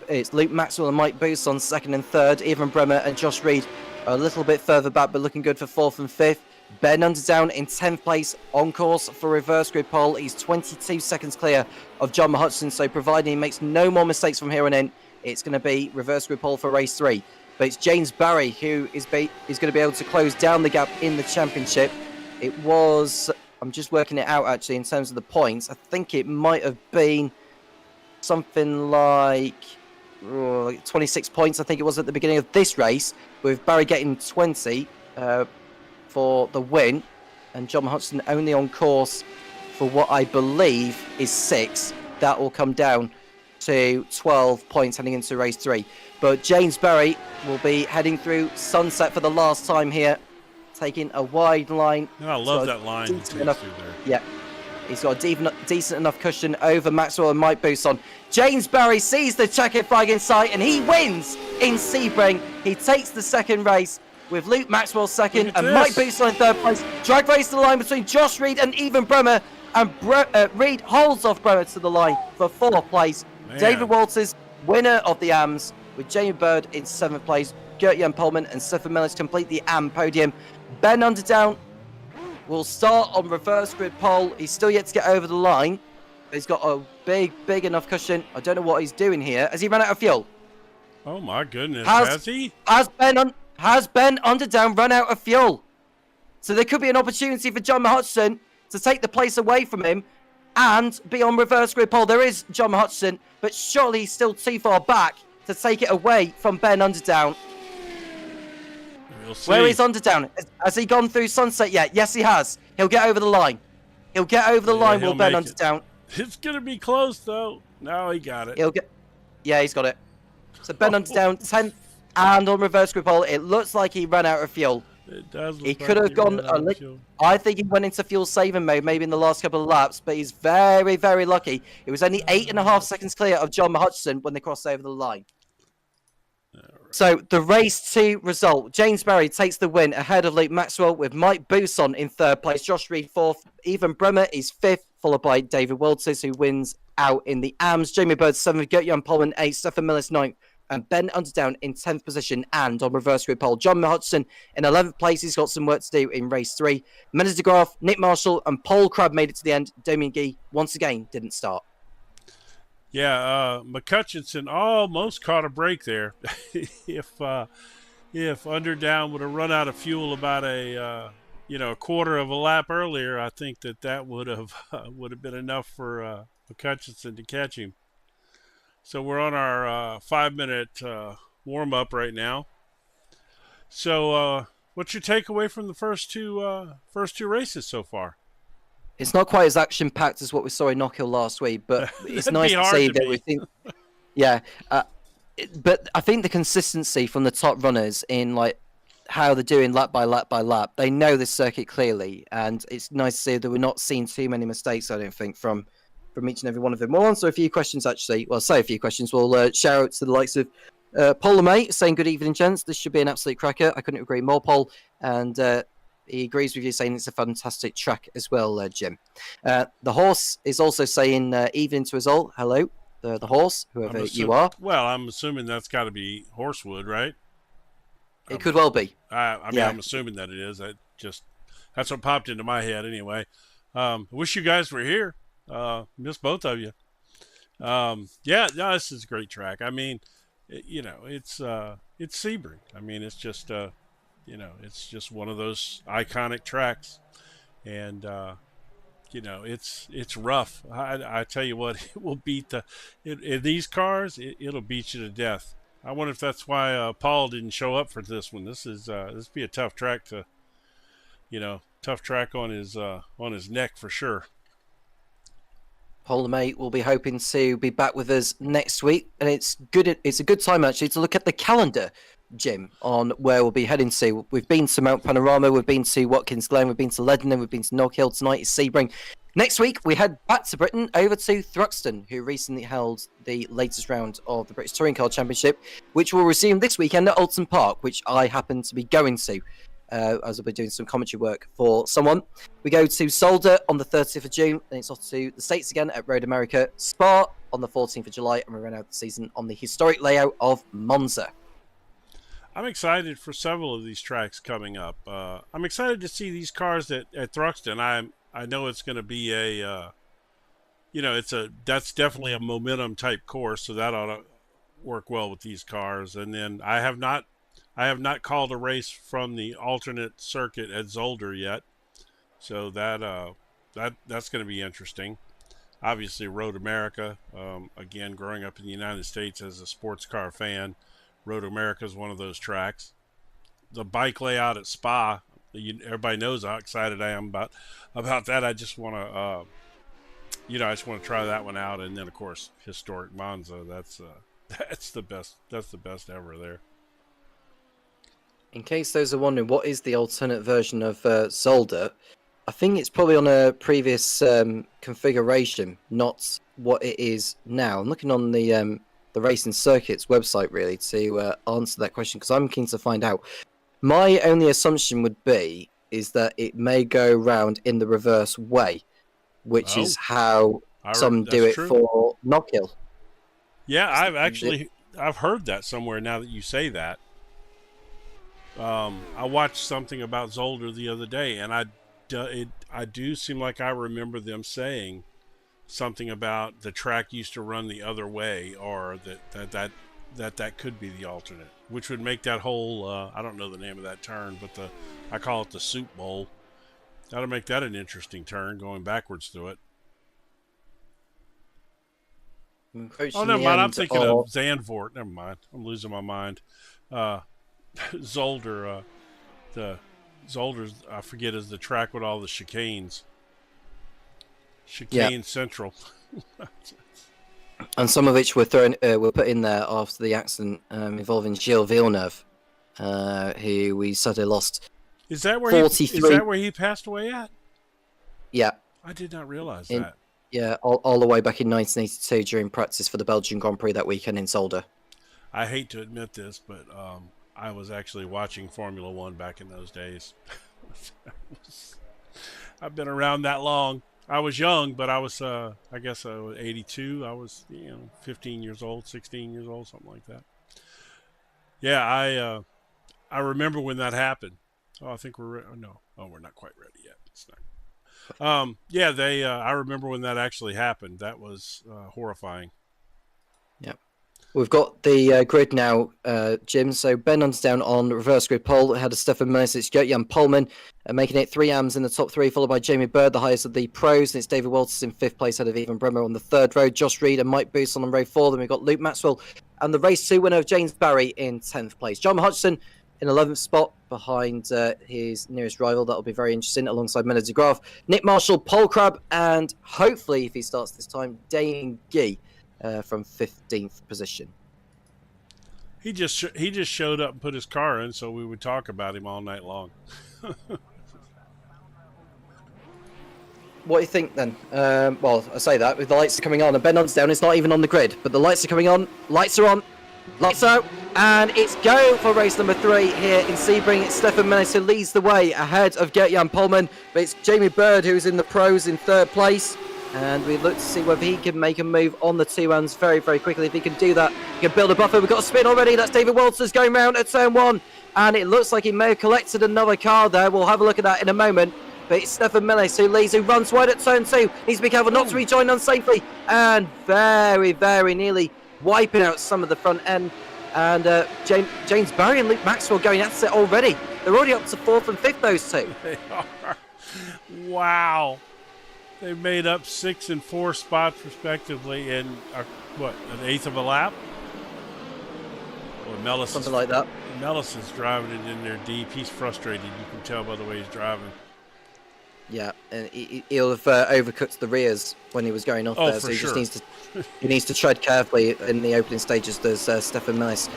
it's Luke Maxwell and Mike Buson 2nd and 3rd. Evan Bremer and Josh Reed are a little bit further back, but looking good for 4th and 5th. Ben Underdown in 10th place, on course for reverse grid pole. He's 22 seconds clear of John Hodgson, so providing he makes no more mistakes from here on in, it's going to be reverse grid pole for race 3. But it's James Barry who is going to be able to close down the gap in the championship. It was, I'm just working it out actually in terms of the points. I think it might have been something like 26 points, I think it was at the beginning of this race, with Barry getting 20 for the win, and John Hodgson only on course for what I believe is 6. That will come down to 12 points heading into race 3. But James Barry will be heading through Sunset for the last time here, taking a wide line. I love that line he takes through there. Yeah. He's got a decent enough cushion over Maxwell and Mike Buson. James Barry sees the checkered flag in sight, and he wins in Sebring. He takes the 2nd race with Luke Maxwell 2nd and Mike Buson in 3rd place. Drag race to the line between Josh Reed and Evan Bremer, and Reed holds off Bremer to the line for 4th place. Man. David Walters, winner of the AMs, with Jamie Bird in 7th place. Gert-Jan Pullman and Stefan Millis complete the AM podium. Ben Underdown will start on reverse grid pole. He's still yet to get over the line. He's got a big enough cushion. I don't know what he's doing here. Has he run out of fuel? Oh my goodness, has he? Has Ben Underdown run out of fuel? So there could be an opportunity for John Hutchison to take the place away from him and be on reverse grid pole. There is John Hutchison, but surely he's still too far back to take it away from Ben Underdown. We'll see. Where is Underdown? Has he gone through Sunset yet? Yes, he has. He'll get over the line. He'll get over the line, will Ben Underdown. It's going to be close, though. No, he got it. Yeah, he's got it. So Ben Underdown, 10th and on reverse grid pole. It looks like he ran out of fuel. It does look he like could have gone a little. I think he went into fuel saving mode maybe in the last couple of laps, but he's very lucky. It was only 8.5 seconds clear of John Hutchison when they crossed over the line. So the race 2 result, James Barry takes the win ahead of Luke Maxwell with Mike Bousson in 3rd place, Josh Reed 4th, Ethan Bremer is 5th, followed by David Walters who wins out in the AMS, Jamie Bird 7th, Gert-Jan Polman 8th, Stefan Millis 9th, and Ben Underdown in 10th position and on reverse grid pole. John Hutchison in 11th place, he's got some work to do in race 3. Mendes de Graaf, Nick Marshall and Paul Crabb made it to the end. Damien Guy once again didn't start. Yeah, McCutcheon almost caught a break there. If Underdown would have run out of fuel about a quarter of a lap earlier, I think that would have been enough for McCutcheon to catch him. So we're on our 5-minute warm up right now. So what's your takeaway from the first two races so far? It's not quite as action-packed as what we saw in Knockhill last week, but it's nice to see that we've seen. Yeah, but I think the consistency from the top runners in like how they're doing lap by lap by lap, they know this circuit clearly, and it's nice to see that we're not seeing too many mistakes. I don't think from each and every one of them. We'll answer a few questions actually. Well, say a few questions. We'll shout out to the likes of Paul LeMay saying good evening, gents. This should be an absolute cracker. I couldn't agree more, Paul, and. He agrees with you, saying it's a fantastic track as well, Jim. The Horse is also saying evening to us all. Hello, the Horse, whoever you are. Well, I'm assuming that's got to be Horsewood, right? It could well be. I mean, I'm assuming that it is. That's what popped into my head anyway. Wish you guys were here. Miss both of you. This is a great track. I mean, it's Sebring. I mean, it's just it's just one of those iconic tracks, and it's rough. I tell you what, it will beat in these cars. It'll beat you to death. I wonder if that's why Paul didn't show up for this one. This be a tough track on his neck for sure. Paul LeMay will be hoping to be back with us next week, and it's a good time actually to look at the calendar, Jim, on where we'll be heading to. We've been to Mount Panorama, we've been to Watkins Glen, we've been to Leadenham, we've been to Knockhill. Tonight is Sebring. Next week, we head back to Britain, over to Thruxton, who recently held the latest round of the British Touring Car Championship, which will resume this weekend at Alton Park, which I happen to be going to, as I'll be doing some commentary work for someone. We go to Zolder on the 30th of June, then it's off to the States again at Road America, Spa on the 14th of July, and we run out the season on the historic layout of Monza. I'm excited for several of these tracks coming up. I'm excited to see these cars at Thruxton. I know it's going to be that's definitely a momentum type course, so that ought to work well with these cars. And then I have not called a race from the alternate circuit at Zolder yet, so that's going to be interesting. Obviously, Road America. Again, growing up in the United States as a sports car fan, Road America is one of those tracks. The bike layout at Spa, everybody knows how excited I am about that. I just want to try that one out, and then of course historic Monza. That's the best ever there. In case those are wondering, what is the alternate version of Zolder? I think it's probably on a previous configuration, not what it is now. I'm looking on the Racing Circuits website really to answer that question, because I'm keen to find out. My only assumption would be is that it may go round in the reverse way, which is how some do it for Knockhill. Yeah, I've heard that somewhere now that you say that. I watched something about Zolder the other day, and I do seem like I remember them saying something about the track used to run the other way, or that could be the alternate, which would make that whole I don't know the name of that turn, but I call it the soup bowl. That'll make that an interesting turn, going backwards through it. Oh, never mind. I'm thinking of Zandvoort. Never mind. I'm losing my mind. Zolder. Zolder's, I forget, is the track with all the chicanes. Chicane Central. And some of which were put in there after the accident involving Gilles Villeneuve, who we suddenly lost. Is that where he passed away at? Yeah. I did not realize that. Yeah, all the way back in 1982 during practice for the Belgian Grand Prix that weekend in Zolder. I hate to admit this, but I was actually watching Formula One back in those days. I've been around that long. I was young, but I was, I guess I was 82. I was, 15 years old, 16 years old, something like that. Yeah, I remember when that happened. Oh, I think we're we're not quite ready yet. It's not. I remember when that actually happened. That was horrifying. Yep. We've got the grid now, Jim. So Ben Underdown on reverse grid pole. Had a Stefan Mills. It's Gert-Jan Polman making it 3 AMs in the top 3, followed by Jamie Bird, the highest of the pros. And it's David Walters in 5th place, ahead of Evan Bremer on the 3rd row. Josh Reed and Mike Boost on row 4. Then we've got Luke Maxwell and the race 2 winner of James Barry in 10th place. John Hodgson in 11th spot behind his nearest rival. That'll be very interesting, alongside Miller de Graaf, Nick Marshall, Paul Crabb, and hopefully, if he starts this time, Damien Guy from 15th position. He just showed up and put his car in, so we would talk about him all night long. What do you think then? Well, I say that with the lights coming on, and Ben Underdown is not even on the grid, but the lights are coming on. Lights are on. Lights out, and it's go for race number 3 here in Sebring. It's Stefan Mills who leads the way ahead of Gert-Jan Polman, but it's Jamie Bird who's in the pros in 3rd place. And we look to see whether he can make a move on the 2 AMs very, very quickly. If he can do that, he can build a buffer. We've got a spin already. That's David Walters going round at turn 1. And it looks like he may have collected another car there. We'll have a look at that in a moment. But it's Stefan Mills who leads, who runs wide at turn 2. Needs to be careful not to rejoin unsafely. And very, very nearly wiping out some of the front end. And James Barry and Luke Maxwell going at it already. They're already up to 4th and 5th, those two. They are. Wow. They've made up 6 and 4 spots, respectively, in, an 1/8 of a lap? Well, something like that. Mellison's driving it in there deep. He's frustrated. You can tell by the way he's driving. Yeah, and he'll have overcooked the rears when he was going off there, so he just needs to tread carefully in the opening stages. There's Stefan Mills.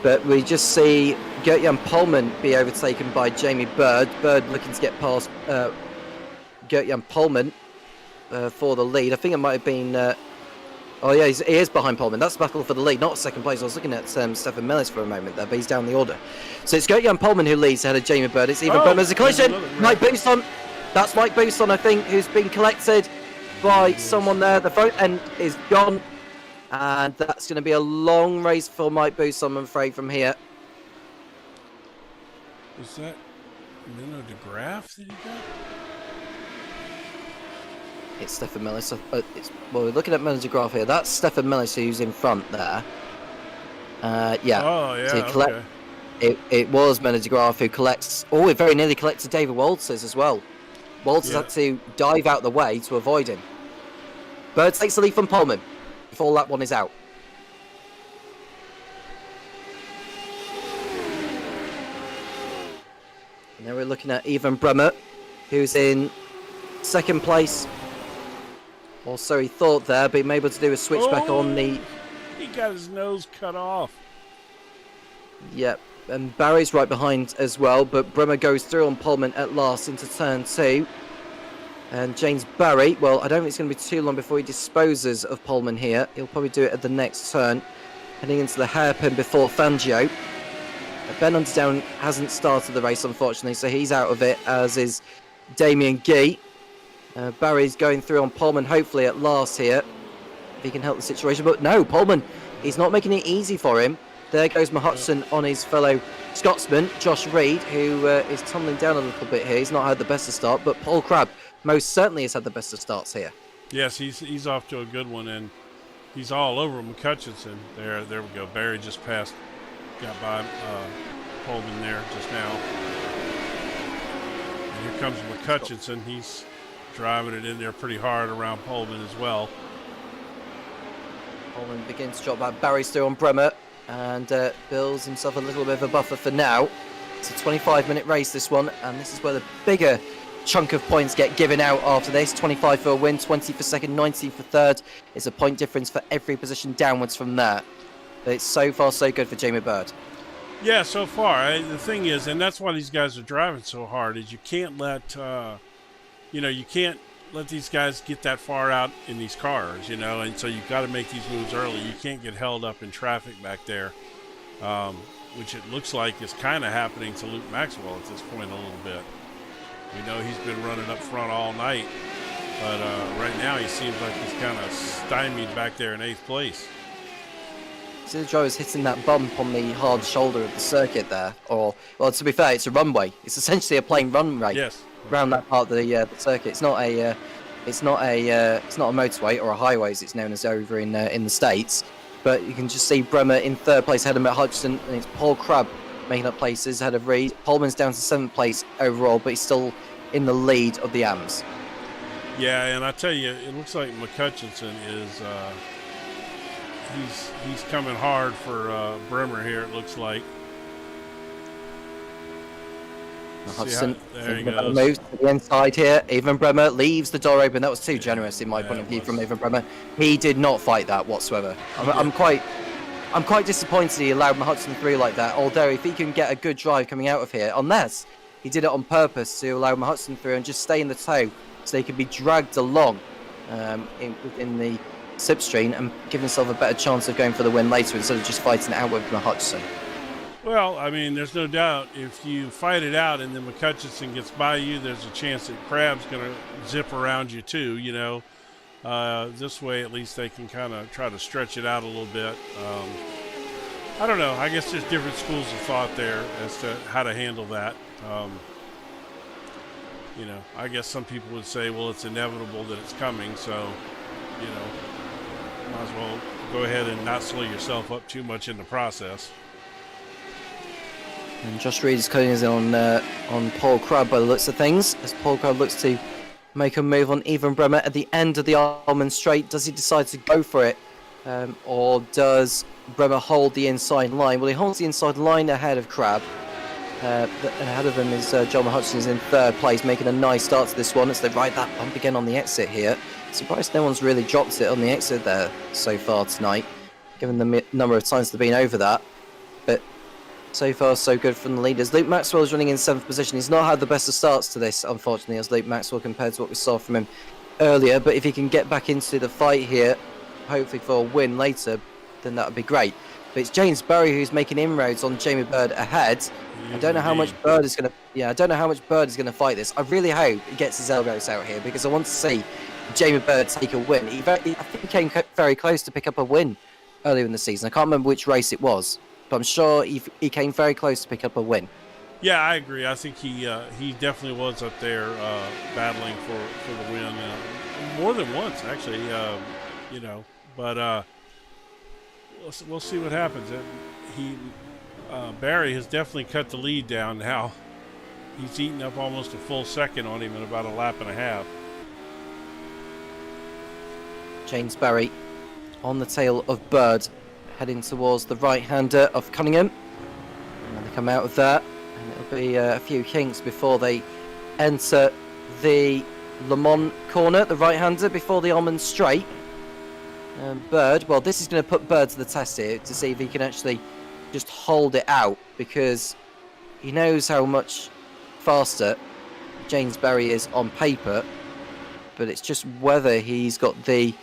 But we just see Gert-Jan Polman be overtaken by Jamie Bird. Bird looking to get past Gert-Jan Polman for the lead. I think it might have been... he is behind Polman. That's the battle for the lead, not 2nd place. I was looking at Stefan Mills for a moment there, but he's down the order. So it's Gert-Jan Polman who leads ahead of Jamie Bird. It's even Bremer. There's a collision. Mike Boost on. That's Mike Booston, I think, who's been collected by someone there. The front end is gone. And that's going to be a long race for Mike Booston, I'm afraid, from here. Was that Miller de Graaf that he got? It's Stefan Mills. We're looking at Miller de Graaf here. That's Stefan Mills who's in front there. Yeah. Oh, yeah, so it was Miller de Graaf who collects... Oh, it very nearly collected David Walters as well. Walters had to dive out the way to avoid him. Bird takes the lead from Polman before that one is out. And then we're looking at Evan Bremer, who's in 2nd place. Or so he thought there, but he may be able to do a switchback on the... He got his nose cut off. Yep. And Barry's right behind as well, but Bremer goes through on Polman at last into turn 2. And James Barry, well, I don't think it's going to be too long before he disposes of Polman here. He'll probably do it at the next turn, heading into the hairpin before Fangio. Ben Underdown hasn't started the race, unfortunately, so he's out of it, as is Damien Guy. Barry's going through on Polman, hopefully at last here, if he can help the situation. But no, Polman, he's not making it easy for him. there goes Hudson on his fellow Scotsman, Josh Reed, who is tumbling down a little bit here. He's not had the best of start, but Paul Crabb most certainly has had the best of starts here. Yes, he's off to a good one, and he's all over McCutcheon. There we go. Barry just got by Pullman there just now. And here comes McCutcheon. He's driving it in there pretty hard around Pullman as well. Pullman begins to drop back. Barry's still on Bremer and builds himself a little bit of a buffer for now. It's a 25-minute race, this one, and this is where the bigger chunk of points get given out after this. 25 for a win, 20 for second, 19 for third. It's a point difference for every position downwards from there. But it's so far so good for Jamie Bird. Yeah, so far. The thing is, and that's why these guys are driving so hard, is you can't let you can't let these guys get that far out in these cars, and so you've got to make these moves early. You can't get held up in traffic back there, which it looks like is kind of happening to Luke Maxwell at this point a little bit. We know he's been running up front all night, but right now he seems like he's kind of stymied back there in 8th place. So the driver's hitting that bump on the hard shoulder of the circuit there, well, to be fair, it's a runway. It's essentially a plain runway. Yes. Around that part of the circuit. It's not a motorway or a highway as it's known as over in the States. But you can just see Bremer in 3rd place ahead of Matt Hutchinson, and it's Paul Crabb making up places ahead of Reed. Pullman's down to 7th place overall, but he's still in the lead of the AMs. Yeah, and I tell you, it looks like McCutcheon is he's coming hard for Bremer here. It looks like. Hudson moves to the inside here. Even Bremer leaves the door open. That was too generous in my point of view from Even Bremer. He did not fight that whatsoever. I'm quite disappointed he allowed Hudson through like that. Although if he can get a good drive coming out of here, unless he did it on purpose to allow Hudson through and just stay in the tow so he could be dragged along in the slipstream and give himself a better chance of going for the win later instead of just fighting it out with Hudson. Well, I mean, there's no doubt if you fight it out and then McCutcheon gets by you, there's a chance that Crabb's going to zip around you too, This way, at least they can kind of try to stretch it out a little bit. I don't know. I guess there's different schools of thought there as to how to handle that. I guess some people would say, well, it's inevitable that it's coming, so, might as well go ahead and not slow yourself up too much in the process. And Josh Reed is cutting on Paul Crabb by the looks of things, as Paul Crabb looks to make a move on Even Bremer at the end of the Almond Straight. Does he decide to go for it, or does Bremer hold the inside line? Well, he holds the inside line ahead of Crabb. Ahead of him is John Hutchinson is in 3rd place, making a nice start to this one as they ride that bump again on the exit here. Surprised no one's really dropped it on the exit there so far tonight, given the number of times they've been over that. But so far, so good from the leaders. Luke Maxwell is running in 7th position. He's not had the best of starts to this, unfortunately, as Luke Maxwell compared to what we saw from him earlier. But if he can get back into the fight here, hopefully for a win later, then that would be great. But it's James Barry who's making inroads on Jamie Bird ahead. I don't know how much Bird is going to. I don't know how much Bird is going to fight this. I really hope he gets his elbows out here because I want to see Jamie Bird take a win. I think he came very close to pick up a win earlier in the season. I can't remember which race it was, but I'm sure he came very close to pick up a win. Yeah, I agree. I think he definitely was up there battling for the win more than once, actually. But we'll see what happens. Barry has definitely cut the lead down now. He's eaten up almost a full second on him in about a lap and a half. James Barry on the tail of Bird, heading towards the right-hander of Cunningham. And they come out of that, and it'll be a few kinks before they enter the Le Mans corner, the right-hander, before the Almond Straight. Bird, well, this is going to put Bird to the test here to see if he can actually just hold it out, because he knows how much faster James Barry is on paper, but it's just whether he's got the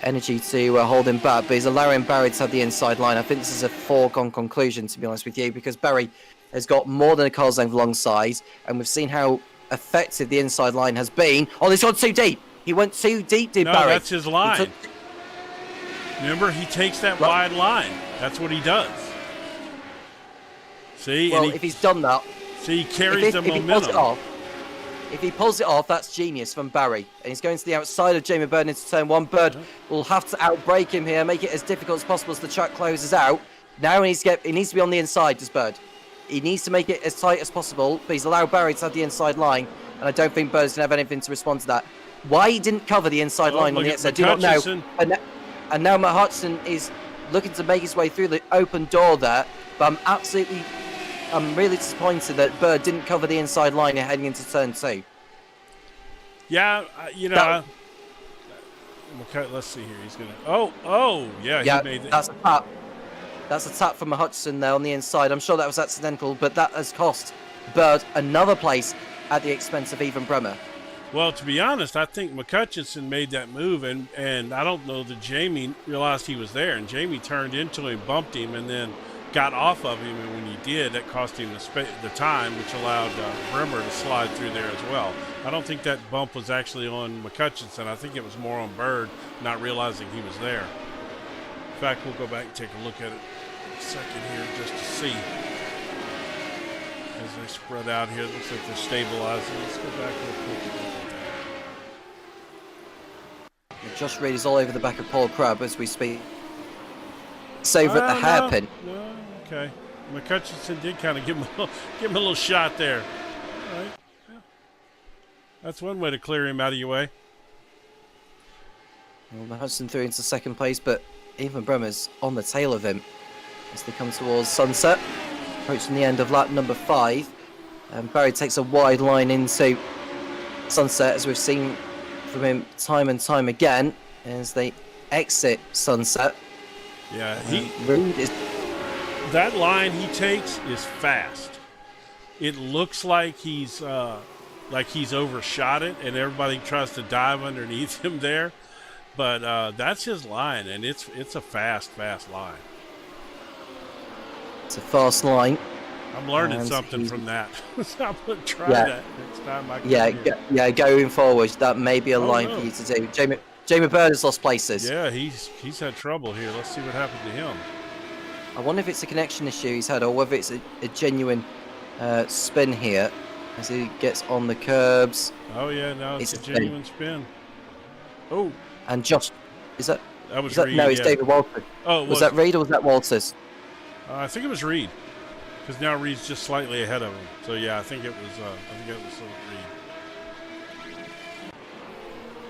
energy to hold him back. But he's allowing Barry to have the inside line. I think this is a foregone conclusion, to be honest with you, because Barry has got more than a car's length alongside, and we've seen how effective the inside line has been. Oh, this gone too deep. He went too deep, did Barry? No, that's his line. Remember, he takes that wide line. That's what he does. See, Well, if he's done that, he carries the if he pulls it momentum. off, if he pulls it off, that's genius from Barry. And he's going to the outside of Jamie Bird into turn one. Bird will have to outbrake him here, make it as difficult as possible as the track closes out. Now he needs to be on the inside, does Bird. He needs to make it as tight as possible, but he's allowed Barry to have the inside line, and I don't think Bird's going to have anything to respond to that. Why he didn't cover the inside line on the outside, I do not know. And now Matt Hudson is looking to make his way through the open door there, but I'm really disappointed that Bird didn't cover the inside line heading into turn two. Yeah, let's see here. He's gonna. Yeah, he made that. That's a tap. That's a tap from Hudson there on the inside. I'm sure that was accidental, but that has cost Bird another place at the expense of Even Bremer. Well, to be honest, I think McCutcheon made that move, and I don't know that Jamie realized he was there. And Jamie turned into him, bumped him, and then got off of him. And when he did, that cost him the time, which allowed Bremer to slide through there as well. I don't think that bump was actually on McCutcheon. I think it was more on Bird not realizing he was there. In fact, we'll go back and take a look at it in a second here just to see. As they spread out here, it looks like they're stabilizing. Let's go back real quick and look at that. Josh Reed is all over the back of Paul Crabb as we speak. It's over at the hairpin. No, okay. McCutcheon did kind of give him a little shot there. All right. Yeah. That's one way to clear him out of your way. Well, Hudson through into second place, but Even Bremer's on the tail of him as they come towards Sunset. Approaching the end of lap number 5. And Barry takes a wide line into Sunset, as we've seen from him time and time again, as they exit Sunset. Yeah, that line he takes is fast. It looks like he's overshot it, and everybody tries to dive underneath him there. But that's his line, and it's a fast line. It's a fast line. I'm learning something from that. I'm going to try that next time I come going forward, that may be a line for you to do. Jamie Bird has lost places. Yeah, he's had trouble here. Let's see what happened to him. I wonder if it's a connection issue he's had, or whether it's a genuine spin here as he gets on the curbs. Oh yeah, no, it's a genuine spin. Oh, and Josh, Reed, no, it's David Walters. Oh, was that Reed or was that Walters? I think it was Reed, because now Reed's just slightly ahead of him. So yeah, I think it was Reed.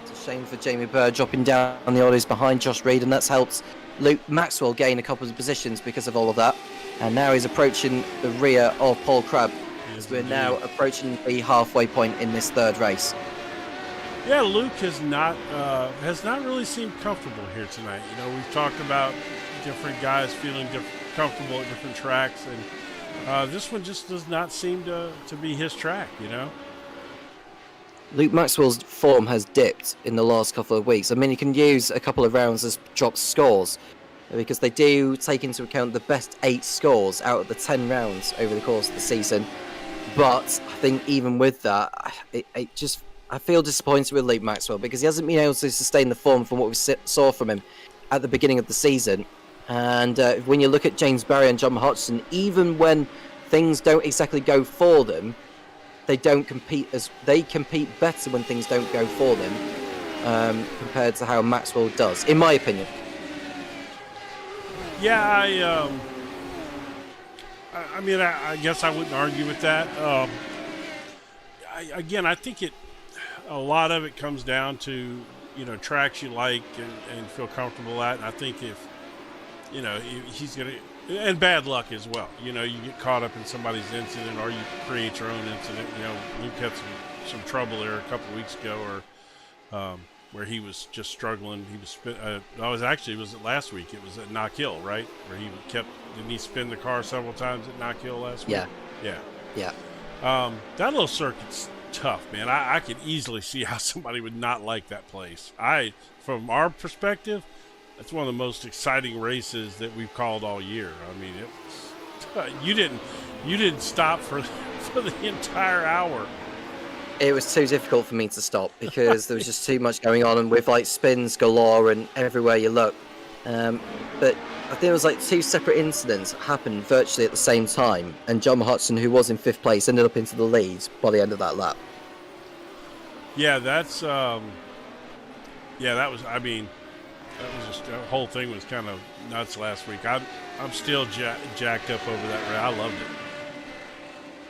It's a shame for Jamie Bird dropping down on the orders behind Josh Reed, and that's helped Luke Maxwell gain a couple of positions because of all of that. And now he's approaching the rear of Paul Crabb, as we're now approaching the halfway point in this third race. Yeah, Luke has not really seemed comfortable here tonight. You know, we've talked about different guys feeling comfortable at different tracks, and this one just does not seem to be his track, you know? Luke Maxwell's form has dipped in the last couple of weeks. I mean, you can use a couple of rounds as drop scores, because they do take into account the best 8 scores out of the 10 rounds over the course of the season. But I think even with that, I feel disappointed with Luke Maxwell, because he hasn't been able to sustain the form from what we saw from him at the beginning of the season. And when you look at James Barry and John Hodgson, even when things don't exactly go for them, they compete better when things don't go for them, compared to how Maxwell does, in my opinion. Yeah, I guess I wouldn't argue with that. I think a lot of it comes down to, you know, tracks you like and feel comfortable at. And I think if, you know, he's going to, and bad luck as well. You know, you get caught up in somebody's incident, or you create your own incident. You know, Luke had some trouble there a couple of weeks ago, or where he was just struggling. He was was it last week? It was at Knock Hill, right? Where didn't he spin the car several times at Knock Hill last week? Yeah. That little circuit's tough, man. I could easily see how somebody would not like that place. From our perspective, that's one of the most exciting races that we've called all year. I mean, you didn't stop for the entire hour. It was too difficult for me to stop because there was just too much going on, and with like spins galore and everywhere you look, But I think it was like two separate incidents happened virtually at the same time, and John Hudson, who was in 5th place, ended up into the lead by the end of that lap. Yeah, that's that was. I mean, that was just the whole thing was kind of nuts last week. I'm still jacked up over that race. I loved it.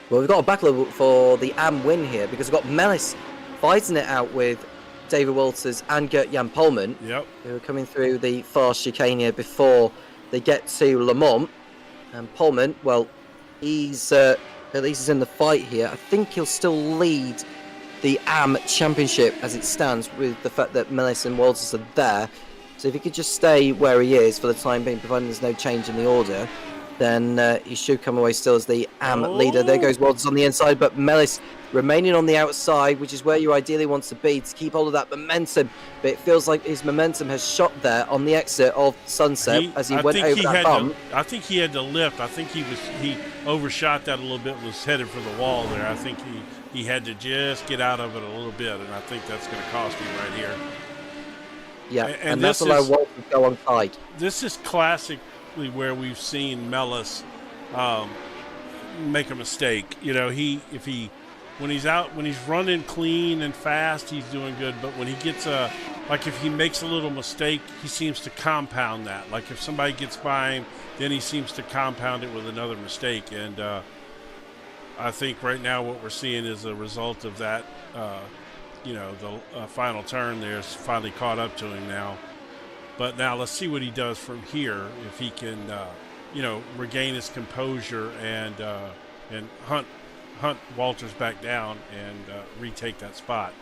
Well, we've got a battle for the AM win here because we've got Mellis fighting it out with David Walters and Gert-Jan Polman, Yep. who are coming through the fast chicane here before they get to Le Mans. And Polman, well, he's at least he's in the fight here. I think he'll still lead the AM Championship as it stands with the fact that Mellis and Walters are there. So if he could just stay where he is for the time being, providing there's no change in the order, then he should come away still as the AM leader. There goes Walters on the inside, but Mellis remaining on the outside, which is where you ideally want to be to keep hold of that momentum. But it feels like his momentum has shot there on the exit of Sunset as he went over that bump. I think he had to lift. I think he overshot that a little bit, was headed for the wall there. I think he had to just get out of it a little bit, and I think that's going to cost him right here. Yeah, and that's allowed Walters to go on side. This is classically where we've seen Mellis make a mistake. You know, when he's running clean and fast, he's doing good. But when he gets like if he makes a little mistake, he seems to compound that. Like if somebody gets by him, then he seems to compound it with another mistake. And I think right now what we're seeing is a result of that. The final turn there is finally caught up to him now. But now let's see what he does from here. If he can, regain his composure and hunt Walters back down and retake that spot.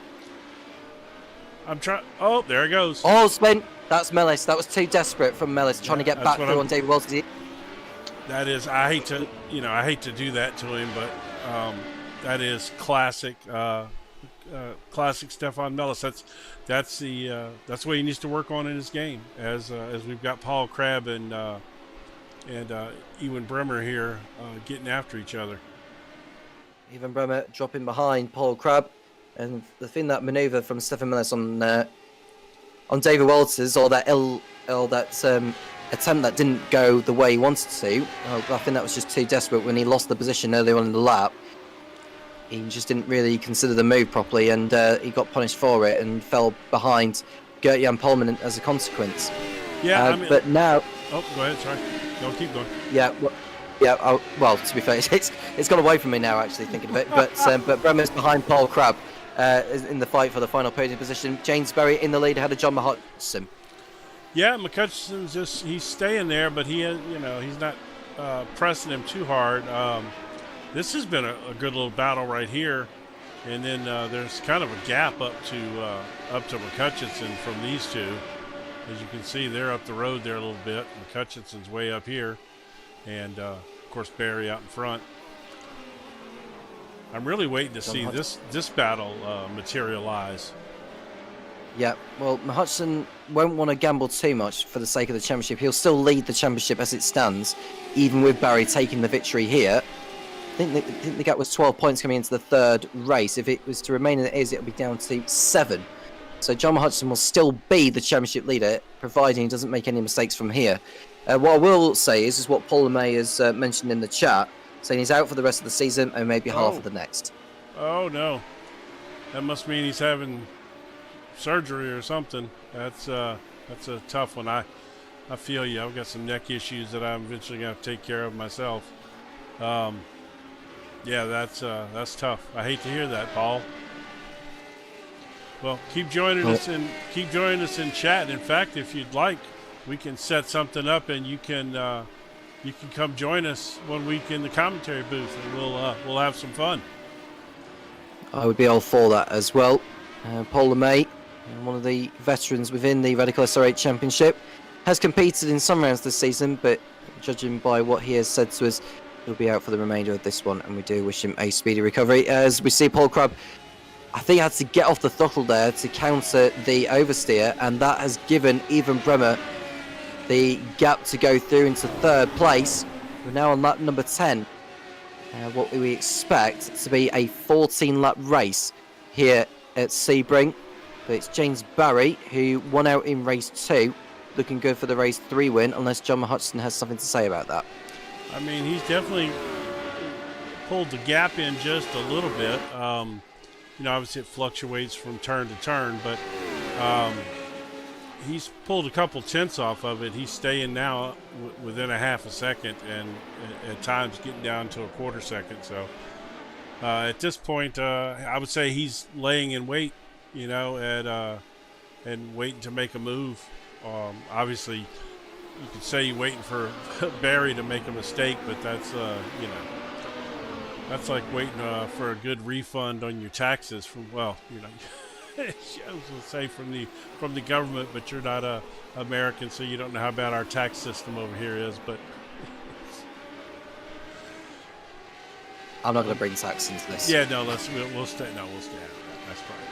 I'm trying. Oh, there he goes. Oh, Sven, that's Mellis. That was too desperate from Mellis trying to get back through on David Walters. That is. I hate to do that to him, but that is classic. Classic Stefan Mellis. That's what he needs to work on in his game. As we've got Paul Crabb and Ewan Bremer here getting after each other. Ewan Bremer dropping behind Paul Crabb, and the thing that manoeuvre from Stefan Mellis on David Walters, or that attempt that didn't go the way he wanted to. I think that was just too desperate when he lost the position earlier on in the lap. He just didn't really consider the move properly, and he got punished for it and fell behind Gert-Jan Polman as a consequence. Yeah, but now. Oh, go ahead. Sorry. No, keep going. Yeah. Well, to be fair, it's gone away from me now. Actually, thinking of it, but Bremer's behind Paul Crabb in the fight for the final podium position. James Berry in the lead ahead of John McHudson. Yeah, McHudson's he's staying there, but he's not pressing him too hard. This has been a good little battle right here, and then there's kind of a gap up to McHutchinson from these two. As you can see, they're up the road there a little bit. McHutchinson's way up here, and of course Barry out in front. I'm really waiting to see this battle materialize. Yeah, well, McHudson won't want to gamble too much for the sake of the championship. He'll still lead the championship as it stands, even with Barry taking the victory here. I think the gap was 12 points coming into the third race. If it was to remain as it is, it would be down to 7. So John Hudson will still be the championship leader, providing he doesn't make any mistakes from here. What I will say is what Paul LeMay has mentioned in the chat, saying he's out for the rest of the season and maybe half of the next. Oh, no. That must mean he's having surgery or something. That's a tough one. I feel you. I've got some neck issues that I'm eventually going to take care of myself. Yeah, that's tough. I hate to hear that, Paul. Well, keep joining us in chat. In fact, if you'd like, we can set something up, and you can come join us one week in the commentary booth, and we'll have some fun. I would be all for that as well. Paul LeMay, one of the veterans within the Radical SR8 Championship, has competed in some rounds this season, but judging by what he has said to us, he'll be out for the remainder of this one, and we do wish him a speedy recovery. As we see Paul Crabb, I think he had to get off the throttle there to counter the oversteer, and that has given Ewan Bremer the gap to go through into third place. We're now on lap number 10. What we expect to be a 14-lap race here at Sebring. But it's James Barry who won out in race 2, looking good for the race 3 win, unless John Hutchinson has something to say about that. I mean, he's definitely pulled the gap in just a little bit. You know, obviously it fluctuates from turn to turn, but he's pulled a couple tenths off of it. He's staying now within a half a second, and at times getting down to a quarter second. So at this point, I would say he's laying in wait, you know, and waiting to make a move. Obviously, you could say you're waiting for Barry to make a mistake, but that's you know, that's like waiting for a good refund on your taxes from, well, you know. I was going to say from the government, but you're not a American, so you don't know how bad our tax system over here is. But I'm not going to bring tax into this. Yeah, no, we'll stay. No, we'll stay out of that. That's fine.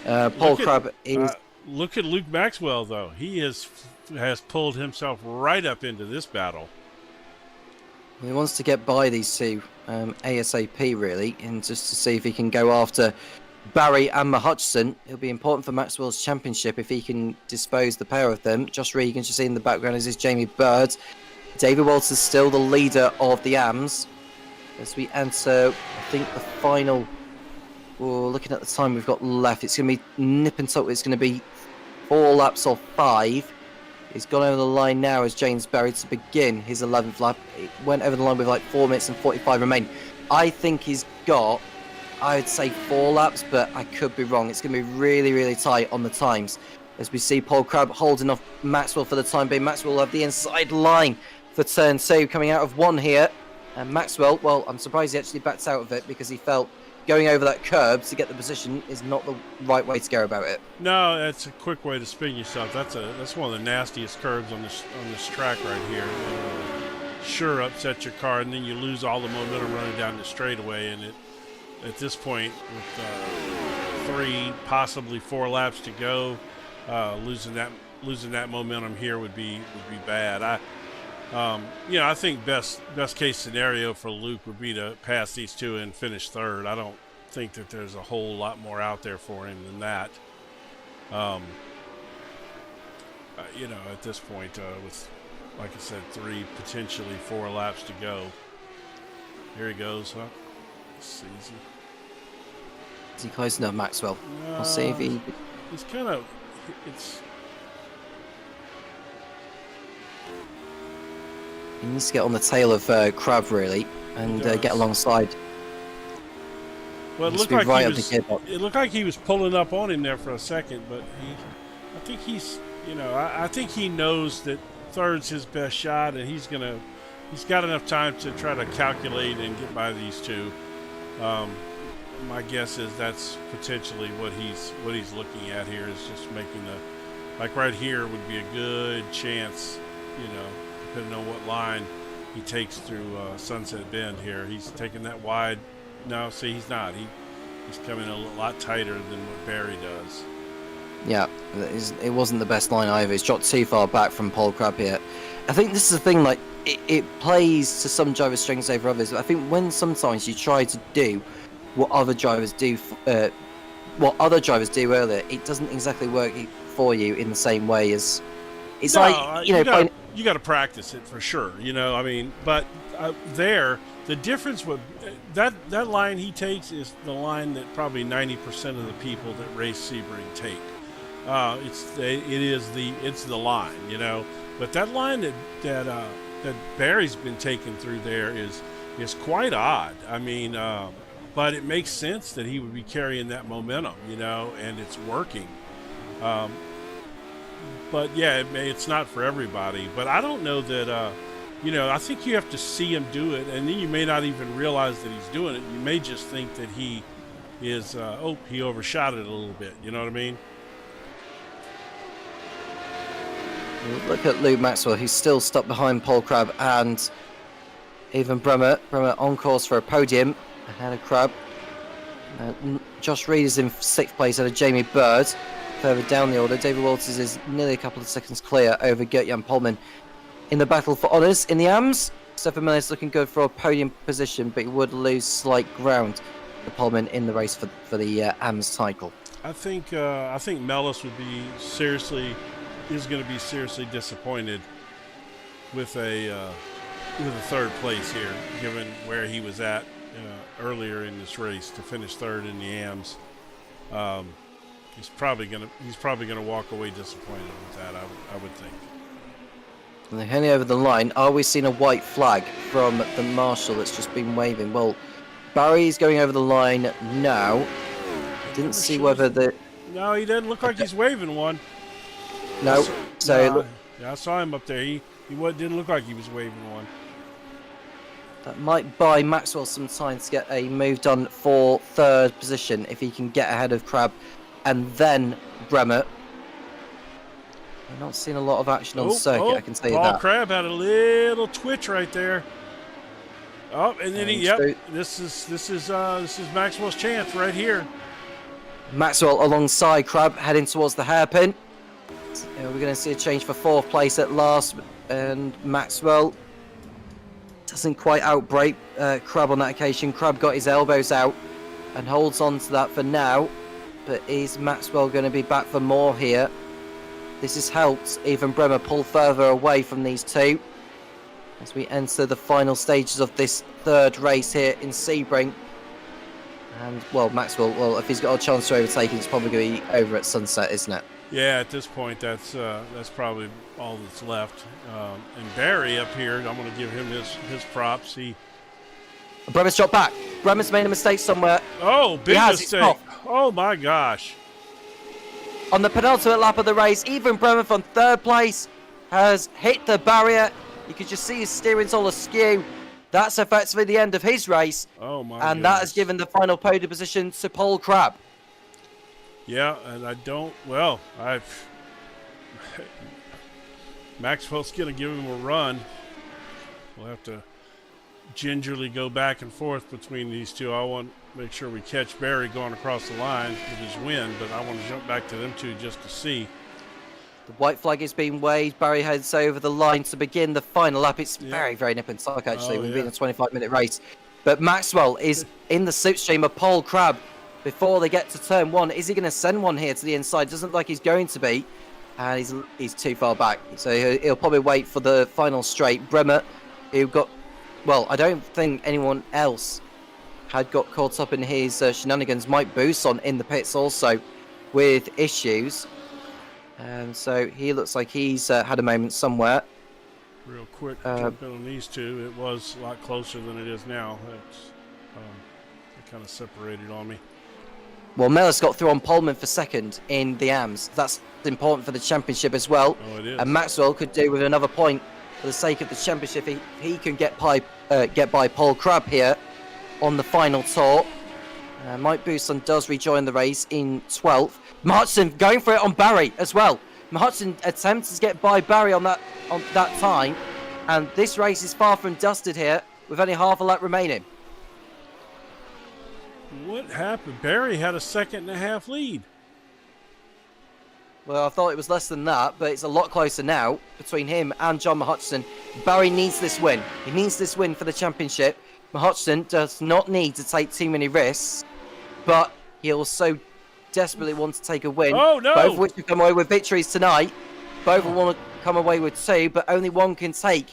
Yeah. Paul Crabb is. Look at Luke Maxwell, though. He has pulled himself right up into this battle. He wants to get by these two ASAP, really, and just to see if he can go after Barry and Hutchinson. It'll be important for Maxwell's championship if he can dispose the pair of them. Josh Regan, just in the background, is Jamie Bird. David Walters still the leader of the AMS. As we enter, I think, the final... Well, looking at the time we've got left, it's going to be nip and tuck. It's going to be 4 laps or 5. He's gone over the line now as James Barry to begin his 11th lap. It went over the line with like 4 minutes and 45 remain. I think he's got, I would say 4 laps, but I could be wrong. It's going to be really, really tight on the times. As we see Paul Crabb holding off Maxwell for the time being. Maxwell will have the inside line for turn 2, coming out of 1 here. And Maxwell, well, I'm surprised he actually backed out of it because he felt going over that curb to get the position is not the right way to go about it. No, that's a quick way to spin yourself. That's one of the nastiest curbs on this track right here. Sure upset your car, and then you lose all the momentum running down the straightaway. And at this point, with 3, possibly 4 laps to go, losing that momentum here would be bad. You know, I think best case scenario for Luke would be to pass these two and finish 3rd. I don't think that there's a whole lot more out there for him than that. You know, at this point, with, like I said, 3, potentially 4 laps to go. Here he goes, huh? It's easy. Is he close enough, Maxwell? We'll see if he... He's kind of... It's... He needs to get on the tail of Crabb, really, and get alongside. Well, it looked like he was pulling up on him there for a second, but I think he's, you know, I think he knows that 3rd's his best shot, and he's got enough time to try to calculate and get by these two. My guess is that's potentially what he's looking at here, is just making like right here would be a good chance, you know, depending on what line he takes through Sunset Bend here. He's taking that wide. No, see, he's not. He's coming a lot tighter than what Barry does. Yeah, it wasn't the best line either. It's dropped too far back from Paul Crabb here. I think this is the thing, like, it plays to some drivers' strengths over others. I think when sometimes you try to do what other drivers do earlier, it doesn't exactly work for you in the same way as... It's like, you know... You got to practice it for sure, you know. I mean, but the difference with that line he takes is the line that probably 90% of the people that race Sebring take. It's the line, you know. But that line that Barry's been taking through there is quite odd. I mean, but it makes sense that he would be carrying that momentum, you know, and it's working. But yeah, it's not for everybody. But I don't know that, you know, I think you have to see him do it, and then you may not even realize that he's doing it. You may just think that he is, he overshot it a little bit. You know what I mean? Look at Luke Maxwell, who's still stuck behind Paul Crabb and even Bremer. Bremer on course for a podium ahead of Crabb. Josh Reed is in 6th place ahead of Jamie Bird. Further down the order, David Walters is nearly a couple of seconds clear over Gert-Jan Polman. In the battle for honours in the AMS, Stefan Miller is looking good for a podium position, but he would lose slight ground to Polman in the race for the AMS title. I think Mellis would be seriously is going to be seriously disappointed with a third place here, given where he was at earlier in this race to finish third in the AMs. He's probably gonna walk away disappointed with that. I would think. And they're heading over the line. Are we seeing a white flag from the marshal that's just been waving? Well, Barry's going over the line now. Didn't see whether the... No, he doesn't look like he's waving one. No. So yeah, I saw him up there. He didn't look like he was waving one. that might buy Maxwell some time to get a move done for third position if he can get ahead of Crab and then Bremer. We're not seeing a lot of action on circuit, I can tell you Paul that. Crab had a little twitch right there. Oh, and then this is Maxwell's chance right here. Maxwell alongside Crab heading towards the hairpin. We're going to see a change for fourth place at last, and Maxwell doesn't quite outbreak Crab on that occasion. Crab got his elbows out and holds on to that for now, but is Maxwell going to be back for more here? This has helped even Bremer pull further away from these two as we enter the final stages of this third race here in Sebring. And, well, Maxwell, well, if he's got a chance to overtake, it's probably going to be over at sunset, isn't it? Yeah, at this point, that's probably all that's left. And Barry up here, I'm going to give him his props. Bremer's shot back. Bremer's made a mistake somewhere. Oh, big mistake. Oh, my gosh. On the penultimate lap of the race, even Bremer from third place has hit the barrier. You can just see his steering's all askew. That's effectively the end of his race. Oh, my And that has given the final podium position to Paul Crab. Yeah, and Maxwell's going to give him a run. We'll have to gingerly go back and forth between these two. I want to make sure we catch Barry going across the line with his win, but I want to jump back to them two just to see. The white flag is being waved. Barry heads over the line to begin the final lap. It's very, very nip and tuck, actually. We've been a 25-minute race. But Maxwell is in the slipstream of Paul Crab before they get to turn one. Is he going to send one here to the inside? Doesn't look like he's going to be. And he's too far back. So he'll probably wait for the final straight. Bremer, who got... Well, I don't think anyone else had got caught up in his shenanigans. Mike Bousson in the pits also with issues. And so he looks like he's had a moment somewhere. Real quick, jumping on these two. It was a lot closer than it is now. It kind of separated on me. Well, Mellis got through on Pullman for second in the AMS. That's important for the championship as well. Oh, it is. And Maxwell could do with another point for the sake of the championship. He can get by Paul Crab here on the final tour. Mike Bousson does rejoin the race in 12th. Martin going for it on Barry as well. Martin attempts to get by Barry on that time, and this race is far from dusted here with only half a lap remaining. What happened? Barry had a 1.5-second lead. Well, I thought it was less than that, but it's a lot closer now between him and John Hutchinson. Barry needs this win. He needs this win for the championship. Hutchinson does not need to take too many risks, but he also desperately wants to take a win. Oh, no! Both of which have come away with victories tonight. Both will want to come away with two, but only one can take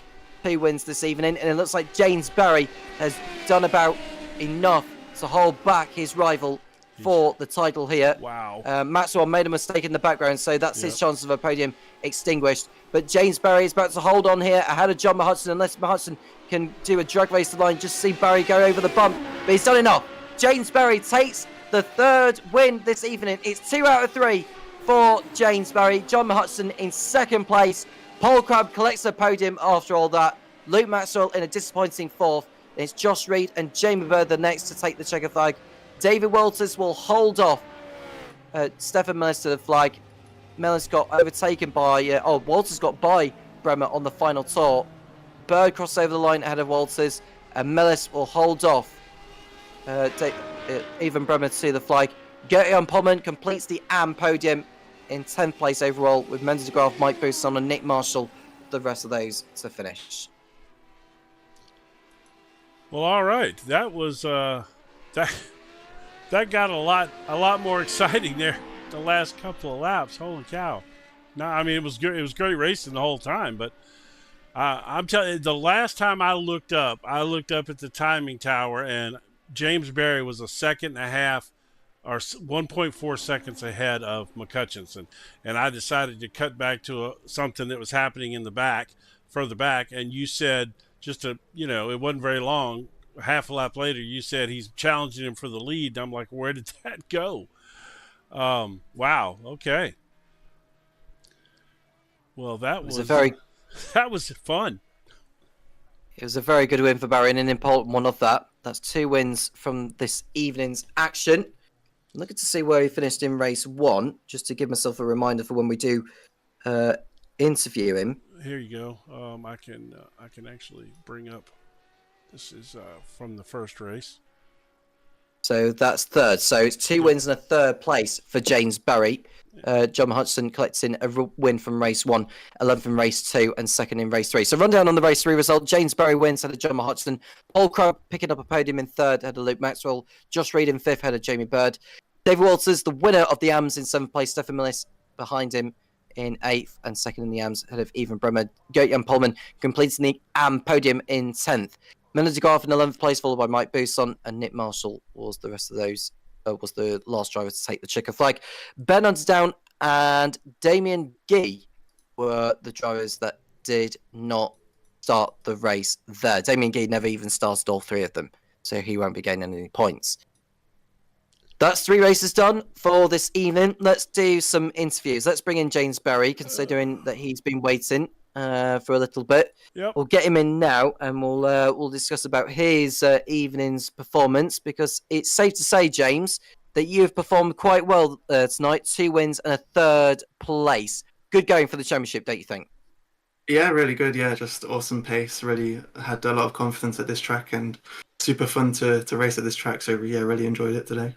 2 wins this evening. And it looks like James Barry has done about enough to hold back his rival for the title here. Wow. Maxwell made a mistake in the background, so that's his chance of a podium extinguished. But James Barry is about to hold on here ahead of John Hutchinson, unless Hutchinson can do a drag race to the line. Just see Barry go over the bump, but he's done enough. James Barry takes the 3rd win this evening. It's 2 out of 3 for James Barry. John Hutchinson in 2nd place. Paul Crab collects the podium after all that. Luke Maxwell in a disappointing 4th. It's Josh Reed and Jamie Bird the next to take the checker flag. David Walters will hold off Stefan Mellis to the flag. Mellis got overtaken by... Walters got by Bremer on the final tour. Bird crossed over the line ahead of Walters. And Mellis will hold off even Bremer to the flag. Gertjan Pullman completes the AM podium in 10th place overall, with Mendes de Graaf, Mike Bousson and Nick Marshall, the rest of those to finish. Well, all right. That was that got a lot more exciting there the last couple of laps. Holy cow. No, I mean it was good. It was great racing the whole time. But I'm telling you, the last time I looked up at the timing tower, and James Berry was a second and a half or 1.4 seconds ahead of McCutcheon, and I decided to cut back to something that was happening in the back, further back. And you said it wasn't very long. Half a lap later, you said he's challenging him for the lead. And I'm like, where did that go? Wow. Okay. Well, that was that was fun. It was a very good win for Barry, and an important one of that. That's 2 wins from this evening's action. I'm looking to see where he finished in race 1, just to give myself a reminder for when we do interview him. Here you go. I can actually bring up. This is from the first race. So that's 3rd. So it's 2 wins and a 3rd place for James Berry. John Hudson collecting a win from race 1, 11th in race 2, and 2nd in race 3. So rundown on the race 3 result. James Berry wins ahead of John Hudson. Paul Crow picking up a podium in 3rd ahead of Luke Maxwell. Josh Reed in 5th ahead of Jamie Bird. David Walters, the winner of the AMS in 7th place. Stefan Millis behind him in 8th, and 2nd in the AMS ahead of Evan Bremer. Gert-Jan Polman completing the AM podium in 10th. Miller DeGraff in 11th place, followed by Mike Bousson, and Nick Marshall was the rest of those. Was the last driver to take the checker flag. Ben Underdown and Damien Gee were the drivers that did not start the race there. Damien Gee never even started all 3 of them, so he won't be gaining any points. That's 3 races done for this evening. Let's do some interviews. Let's bring in James Berry, considering that he's been waiting for a little bit. Yep. We'll get him in now, and we'll discuss about his evening's performance, because it's safe to say, James, that you have performed quite well tonight. 2 wins and a 3rd place. Good going for the championship, don't you think? Yeah, really good. Yeah, just awesome pace. Really had a lot of confidence at this track, and super fun to race at this track. So yeah, really enjoyed it today.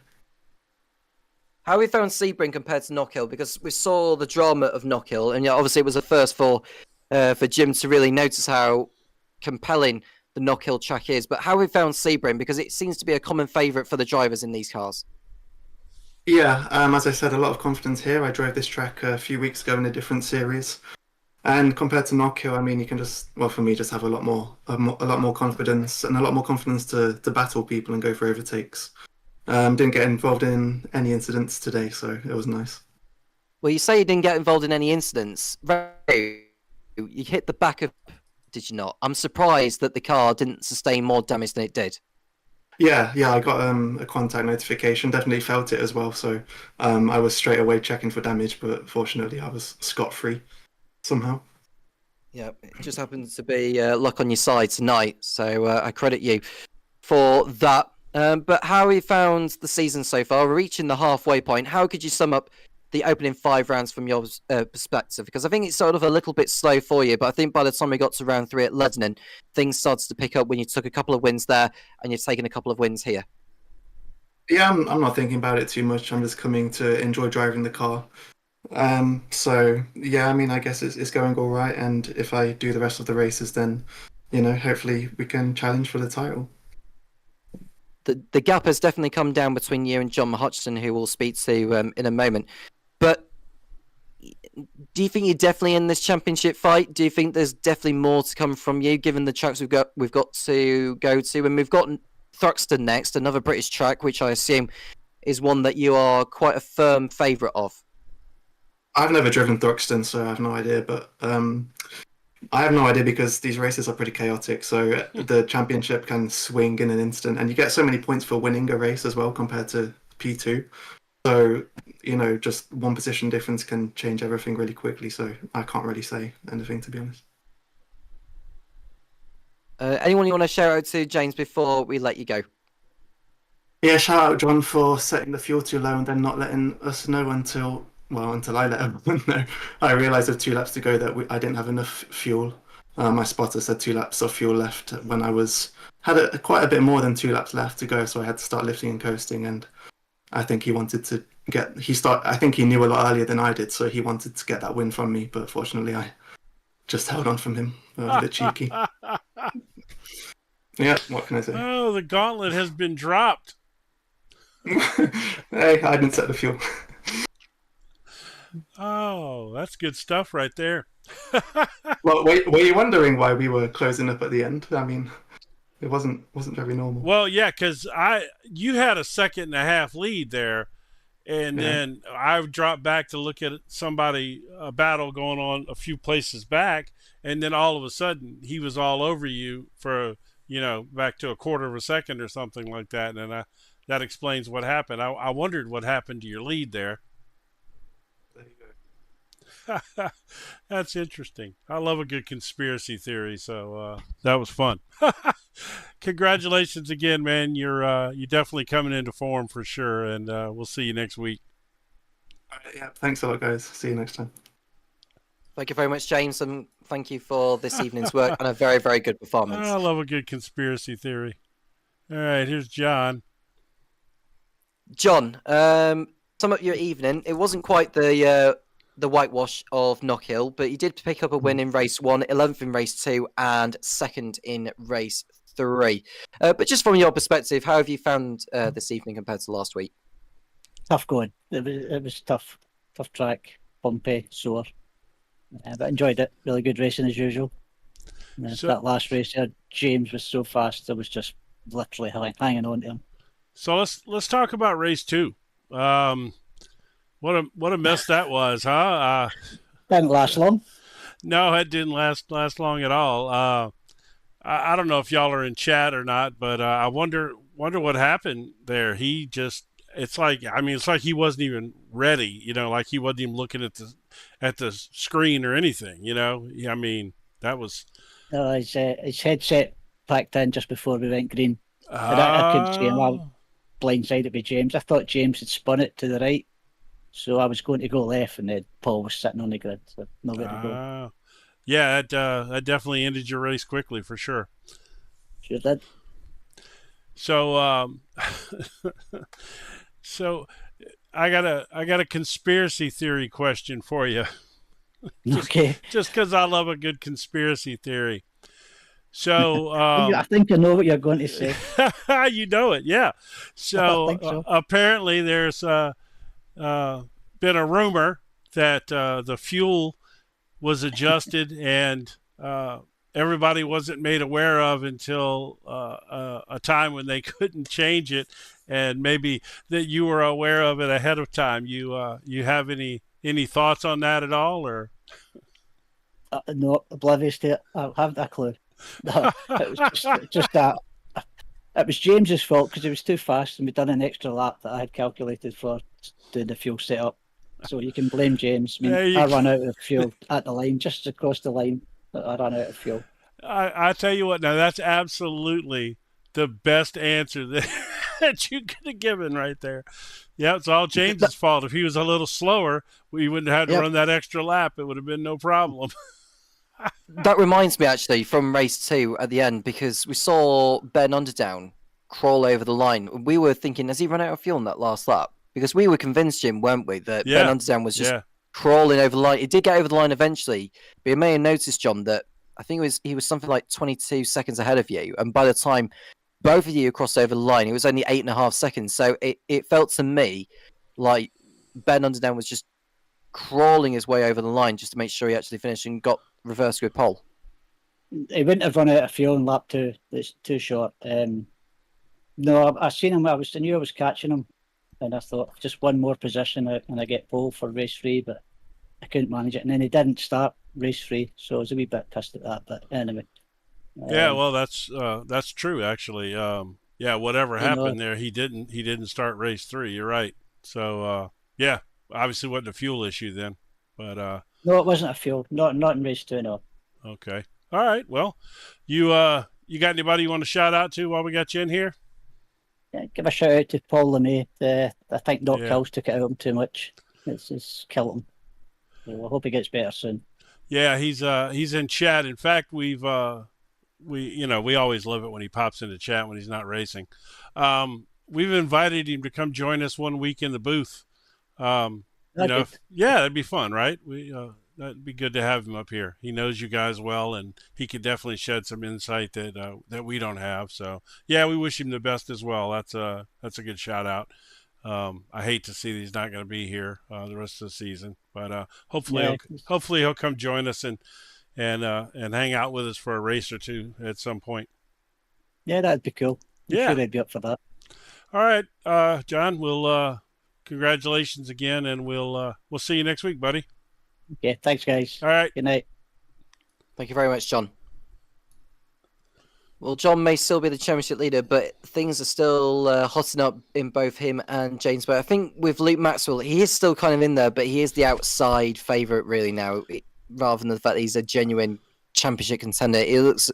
How have we found Sebring compared to Knockhill? Because we saw the drama of Knockhill, and obviously it was a first for Jim to really notice how compelling the Knockhill track is. But how have we found Sebring? Because it seems to be a common favourite for the drivers in these cars. Yeah, as I said, a lot of confidence here. I drove this track a few weeks ago in a different series, and compared to Knockhill, I mean, you can just have a lot more confidence, and a lot more confidence to battle people and go for overtakes. Didn't get involved in any incidents today, so it was nice. Well, you say you didn't get involved in any incidents. You hit the back of... Did you not? I'm surprised that the car didn't sustain more damage than it did. Yeah, I got a contact notification. Definitely felt it as well, so I was straight away checking for damage, but fortunately I was scot-free somehow. Yeah, it just happened to be luck on your side tonight, so I credit you for that. But how have you found the season so far? We're reaching the halfway point. How could you sum up the opening 5 rounds from your perspective? Because I think it's sort of a little bit slow for you, but I think by the time we got to round 3 at Lebanon, things started to pick up when you took a couple of wins there, and you've taken a couple of wins here. Yeah, I'm not thinking about it too much. I'm just coming to enjoy driving the car. So yeah, I mean, I guess it's going all right, and if I do the rest of the races, then hopefully we can challenge for the title. The gap has definitely come down between you and John Hutchinson, who we'll speak to in a moment. But do you think you're definitely in this championship fight? Do you think there's definitely more to come from you, given the tracks we've got to go to? And we've got Thruxton next, another British track, which I assume is one that you are quite a firm favourite of. I've never driven Thruxton, so I have no idea. But I have no idea, because these races are pretty chaotic. So the championship can swing in an instant, and you get so many points for winning a race as well compared to P2. So just one position difference can change everything really quickly. So I can't really say anything, to be honest. Anyone you want to shout out to, James, before we let you go? Yeah, shout out John for setting the fuel too low and then not letting us know until I let everyone know. I realised with 2 laps to go that I didn't have enough fuel. My spotter said 2 laps of fuel left when I had quite a bit more than 2 laps left to go, so I had to start lifting and coasting. And I think he wanted to I think he knew a lot earlier than I did, so he wanted to get that win from me. But fortunately, I just held on from him. I was a bit cheeky. Yeah, what can I say? Oh, the gauntlet has been dropped. Hey, I didn't set the fuel. Oh, that's good stuff right there. Well, were you wondering why we were closing up at the end? I mean, it wasn't very normal. Well, yeah, because you had a second and a half lead there, and Yeah. then I dropped back to look at a battle going on a few places back, and then all of a sudden he was all over you for back to a quarter of a second or something like that, and that explains what happened. I wondered what happened to your lead there. There you go. That's interesting. I love a good conspiracy theory, so that was fun. Congratulations again, man. You're definitely coming into form for sure, and we'll see you next week. All right, yeah. Thanks a lot, guys. See you next time. Thank you very much, James, and thank you for this evening's work and a very, very good performance. I love a good conspiracy theory. All right, here's John. John, sum up your evening. It wasn't quite the whitewash of Knockhill, but you did pick up a win in race 1, 11th in race 2, and 2nd in race 3. But just from your perspective, how have you found this evening compared to last week? Tough going. It was tough track, bumpy, sore. But enjoyed it. Really good racing as usual. That last race, James was so fast. I was just literally hanging on to him. So let's talk about race 2. What a mess that was, huh? Didn't last long. No, it didn't last long at all. I don't know if y'all are in chat or not, but I wonder what happened there. It's like he wasn't even ready, like he wasn't even looking at the screen or anything, I mean, that was. No, his headset packed in just before we went green. I couldn't see him. I blindsided by James. I thought James had spun it to the right, so I was going to go left, and then Paul was sitting on the grid, so nowhere to go. Yeah, that definitely ended your race quickly for sure. Sure did. So, so I got a conspiracy theory question for you. Okay. Just because I love a good conspiracy theory. So I think I know what you're going to say. You know it, yeah. So, I think so. Apparently there's been a rumor that the fuel was adjusted and everybody wasn't made aware of until a time when they couldn't change it, and maybe that you were aware of it ahead of time. You have any thoughts on that at all, or? No, oblivious to it. I haven't a clue. No, it was just that. It was James's fault because he was too fast, and we'd done an extra lap that I had calculated for doing the fuel setup. So you can blame James. I mean, I ran out of fuel at the line, just across the line. I ran out of fuel. I tell you what, now that's absolutely the best answer that you could have given right there. Yeah, it's all James's fault. If he was a little slower, we wouldn't have had to run that extra lap. It would have been no problem. That reminds me, actually, from race 2 at the end, because we saw Ben Underdown crawl over the line. We were thinking, has he run out of fuel in that last lap? Because we were convinced, Jim, weren't we, that Ben Underdown was just crawling over the line. He did get over the line eventually, but you may have noticed, John, that I think he was something like 22 seconds ahead of you, and by the time both of you crossed over the line, it was only 8.5 seconds. So it felt to me like Ben Underdown was just crawling his way over the line just to make sure he actually finished and got reverse grid pole. He wouldn't have run out of fuel in lap 2. It's too short. No, I seen him. I knew I was catching him, and I thought just one more position out and I get pole for race 3, but I couldn't manage it. And then he didn't start race 3, so I was a wee bit pissed at that. But anyway. Yeah, well, that's true actually. Yeah, whatever happened there, he didn't start race 3. You're right. So yeah, obviously wasn't a fuel issue then, but no, it wasn't a fuel. Not in race 2, no. Okay. All right. Well, you got anybody you want to shout out to while we got you in here? Yeah, give a shout out to Paul LeMay. I think Doc Hills took it out of him too much. It's killed him. So I hope he gets better soon. Yeah, he's in chat. In fact, we always love it when he pops into chat when he's not racing. We've invited him to come join us one week in the booth. Yeah, that'd be fun, right? That'd be good to have him up here. He knows you guys well, and he could definitely shed some insight that we don't have. So yeah, we wish him the best as well. That's a good shout out. I hate to see that he's not going to be here the rest of the season, but Yeah, hopefully he'll come join us and hang out with us for a race or two at some point. yeah, that'd be cool. I'm Yeah. sure I'd be up for that. All right, John. We'll congratulations again, and we'll see you next week, buddy. Okay, thanks, guys. All right. Good night. Thank you very much, John. Well, John may still be the championship leader, but things are still hotting up in both him and James. But I think with Luke Maxwell, he is still kind of in there, but he is the outside favourite really now, rather than the fact that he's a genuine championship contender. It looks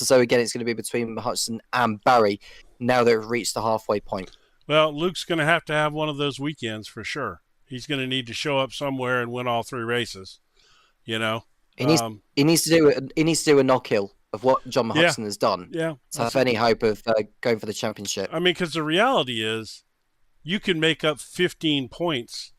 as though again it's going to be between Hudson and Barry now that we've reached the halfway point. Well, Luke's going to have one of those weekends for sure. He's going to need to show up somewhere and win all 3 races. You know, he needs to do a knock hill of what John Hudson has done. Yeah, to have any hope of going for the championship. I mean, because the reality is, you can make up 15 points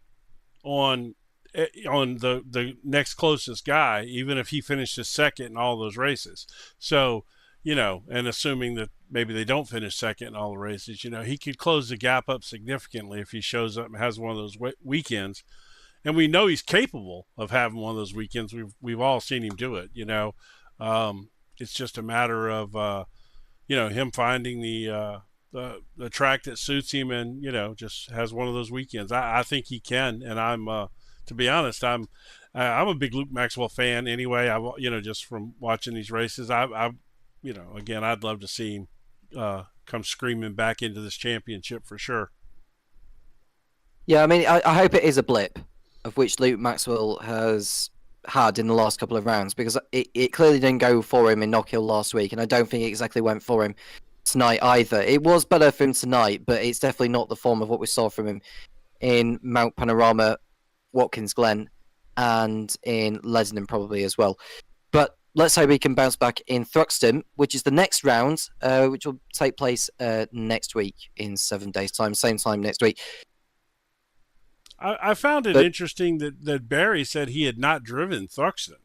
on the next closest guy, even if he finishes second in all those races. So, you know, and assuming that maybe they don't finish second in all the races, you know, he could close the gap up significantly if he shows up and has one of those weekends. And we know he's capable of having one of those weekends. We've all seen him do it. You know, it's just a matter of you know, him finding the track that suits him, and you know, just has one of those weekends. I think he can, and I'm to be honest, I'm a big Luke Maxwell fan anyway. You know, just from watching these races, I you know, again, I'd love to see him come screaming back into this championship for sure. Yeah, I mean, I hope it is a blip, of which Luke Maxwell has had in the last couple of rounds, because it clearly didn't go for him in Knockhill last week, and I don't think it exactly went for him tonight either. It was better for him tonight, but it's definitely not the form of what we saw from him in Mount Panorama, Watkins Glen, and in Lebanon probably as well. But let's hope he can bounce back in Thruxton, which is the next round, which will take place next week in 7 days' time, same time next week. I found it interesting that Barry said he had not driven Thruxton.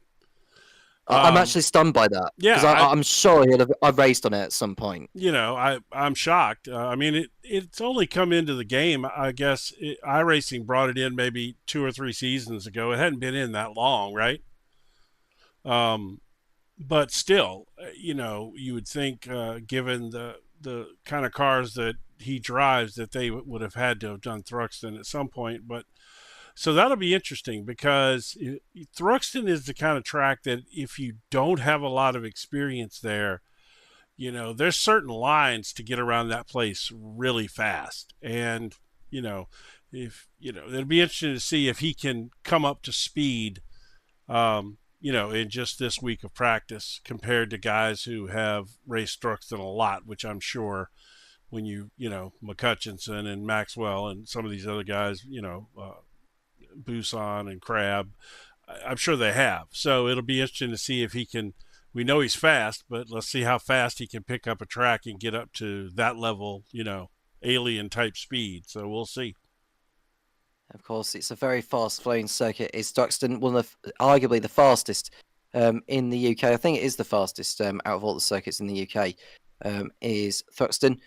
I'm actually stunned by that. Yeah, because I'm sure I've raced on it at some point. You know, I'm shocked. I mean, it's only come into the game. I guess iRacing brought it in maybe 2 or 3 seasons ago. It hadn't been in that long, right? But still, you know, you would think, given the kind of cars that he drives, that they would have had to have done Thruxton at some point. But so that'll be interesting, because Thruxton is the kind of track that if you don't have a lot of experience there, you know, there's certain lines to get around that place really fast. And, you know, it'll be interesting to see if he can come up to speed, you know, in just this week of practice compared to guys who have raced Thruxton a lot, which I'm sure when you know, McCutchinson and Maxwell and some of these other guys, you know, Busan and Crab, I'm sure they have. So it'll be interesting to see if he can. We know he's fast, but let's see how fast he can pick up a track and get up to that level, you know, alien type speed. So we'll see. Of course, it's a very fast-flowing circuit. It's Thruxton, one of arguably the fastest in the UK. I think it is the fastest out of all the circuits in the UK. Is Thruxton,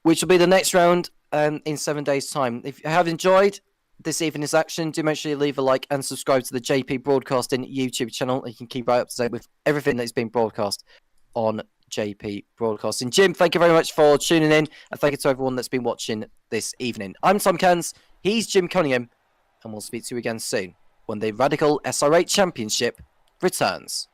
which will be the next round in 7 days' time. If you have enjoyed this evening's action, do make sure you leave a like and subscribe to the JP Broadcasting YouTube channel. You can keep right up to date with everything that's been broadcast on JP Broadcasting. Jim, thank you very much for tuning in, and thank you to everyone that's been watching this evening. I'm Tom Cairns, he's Jim Cunningham, and we'll speak to you again soon when the Radical SR8 Championship returns.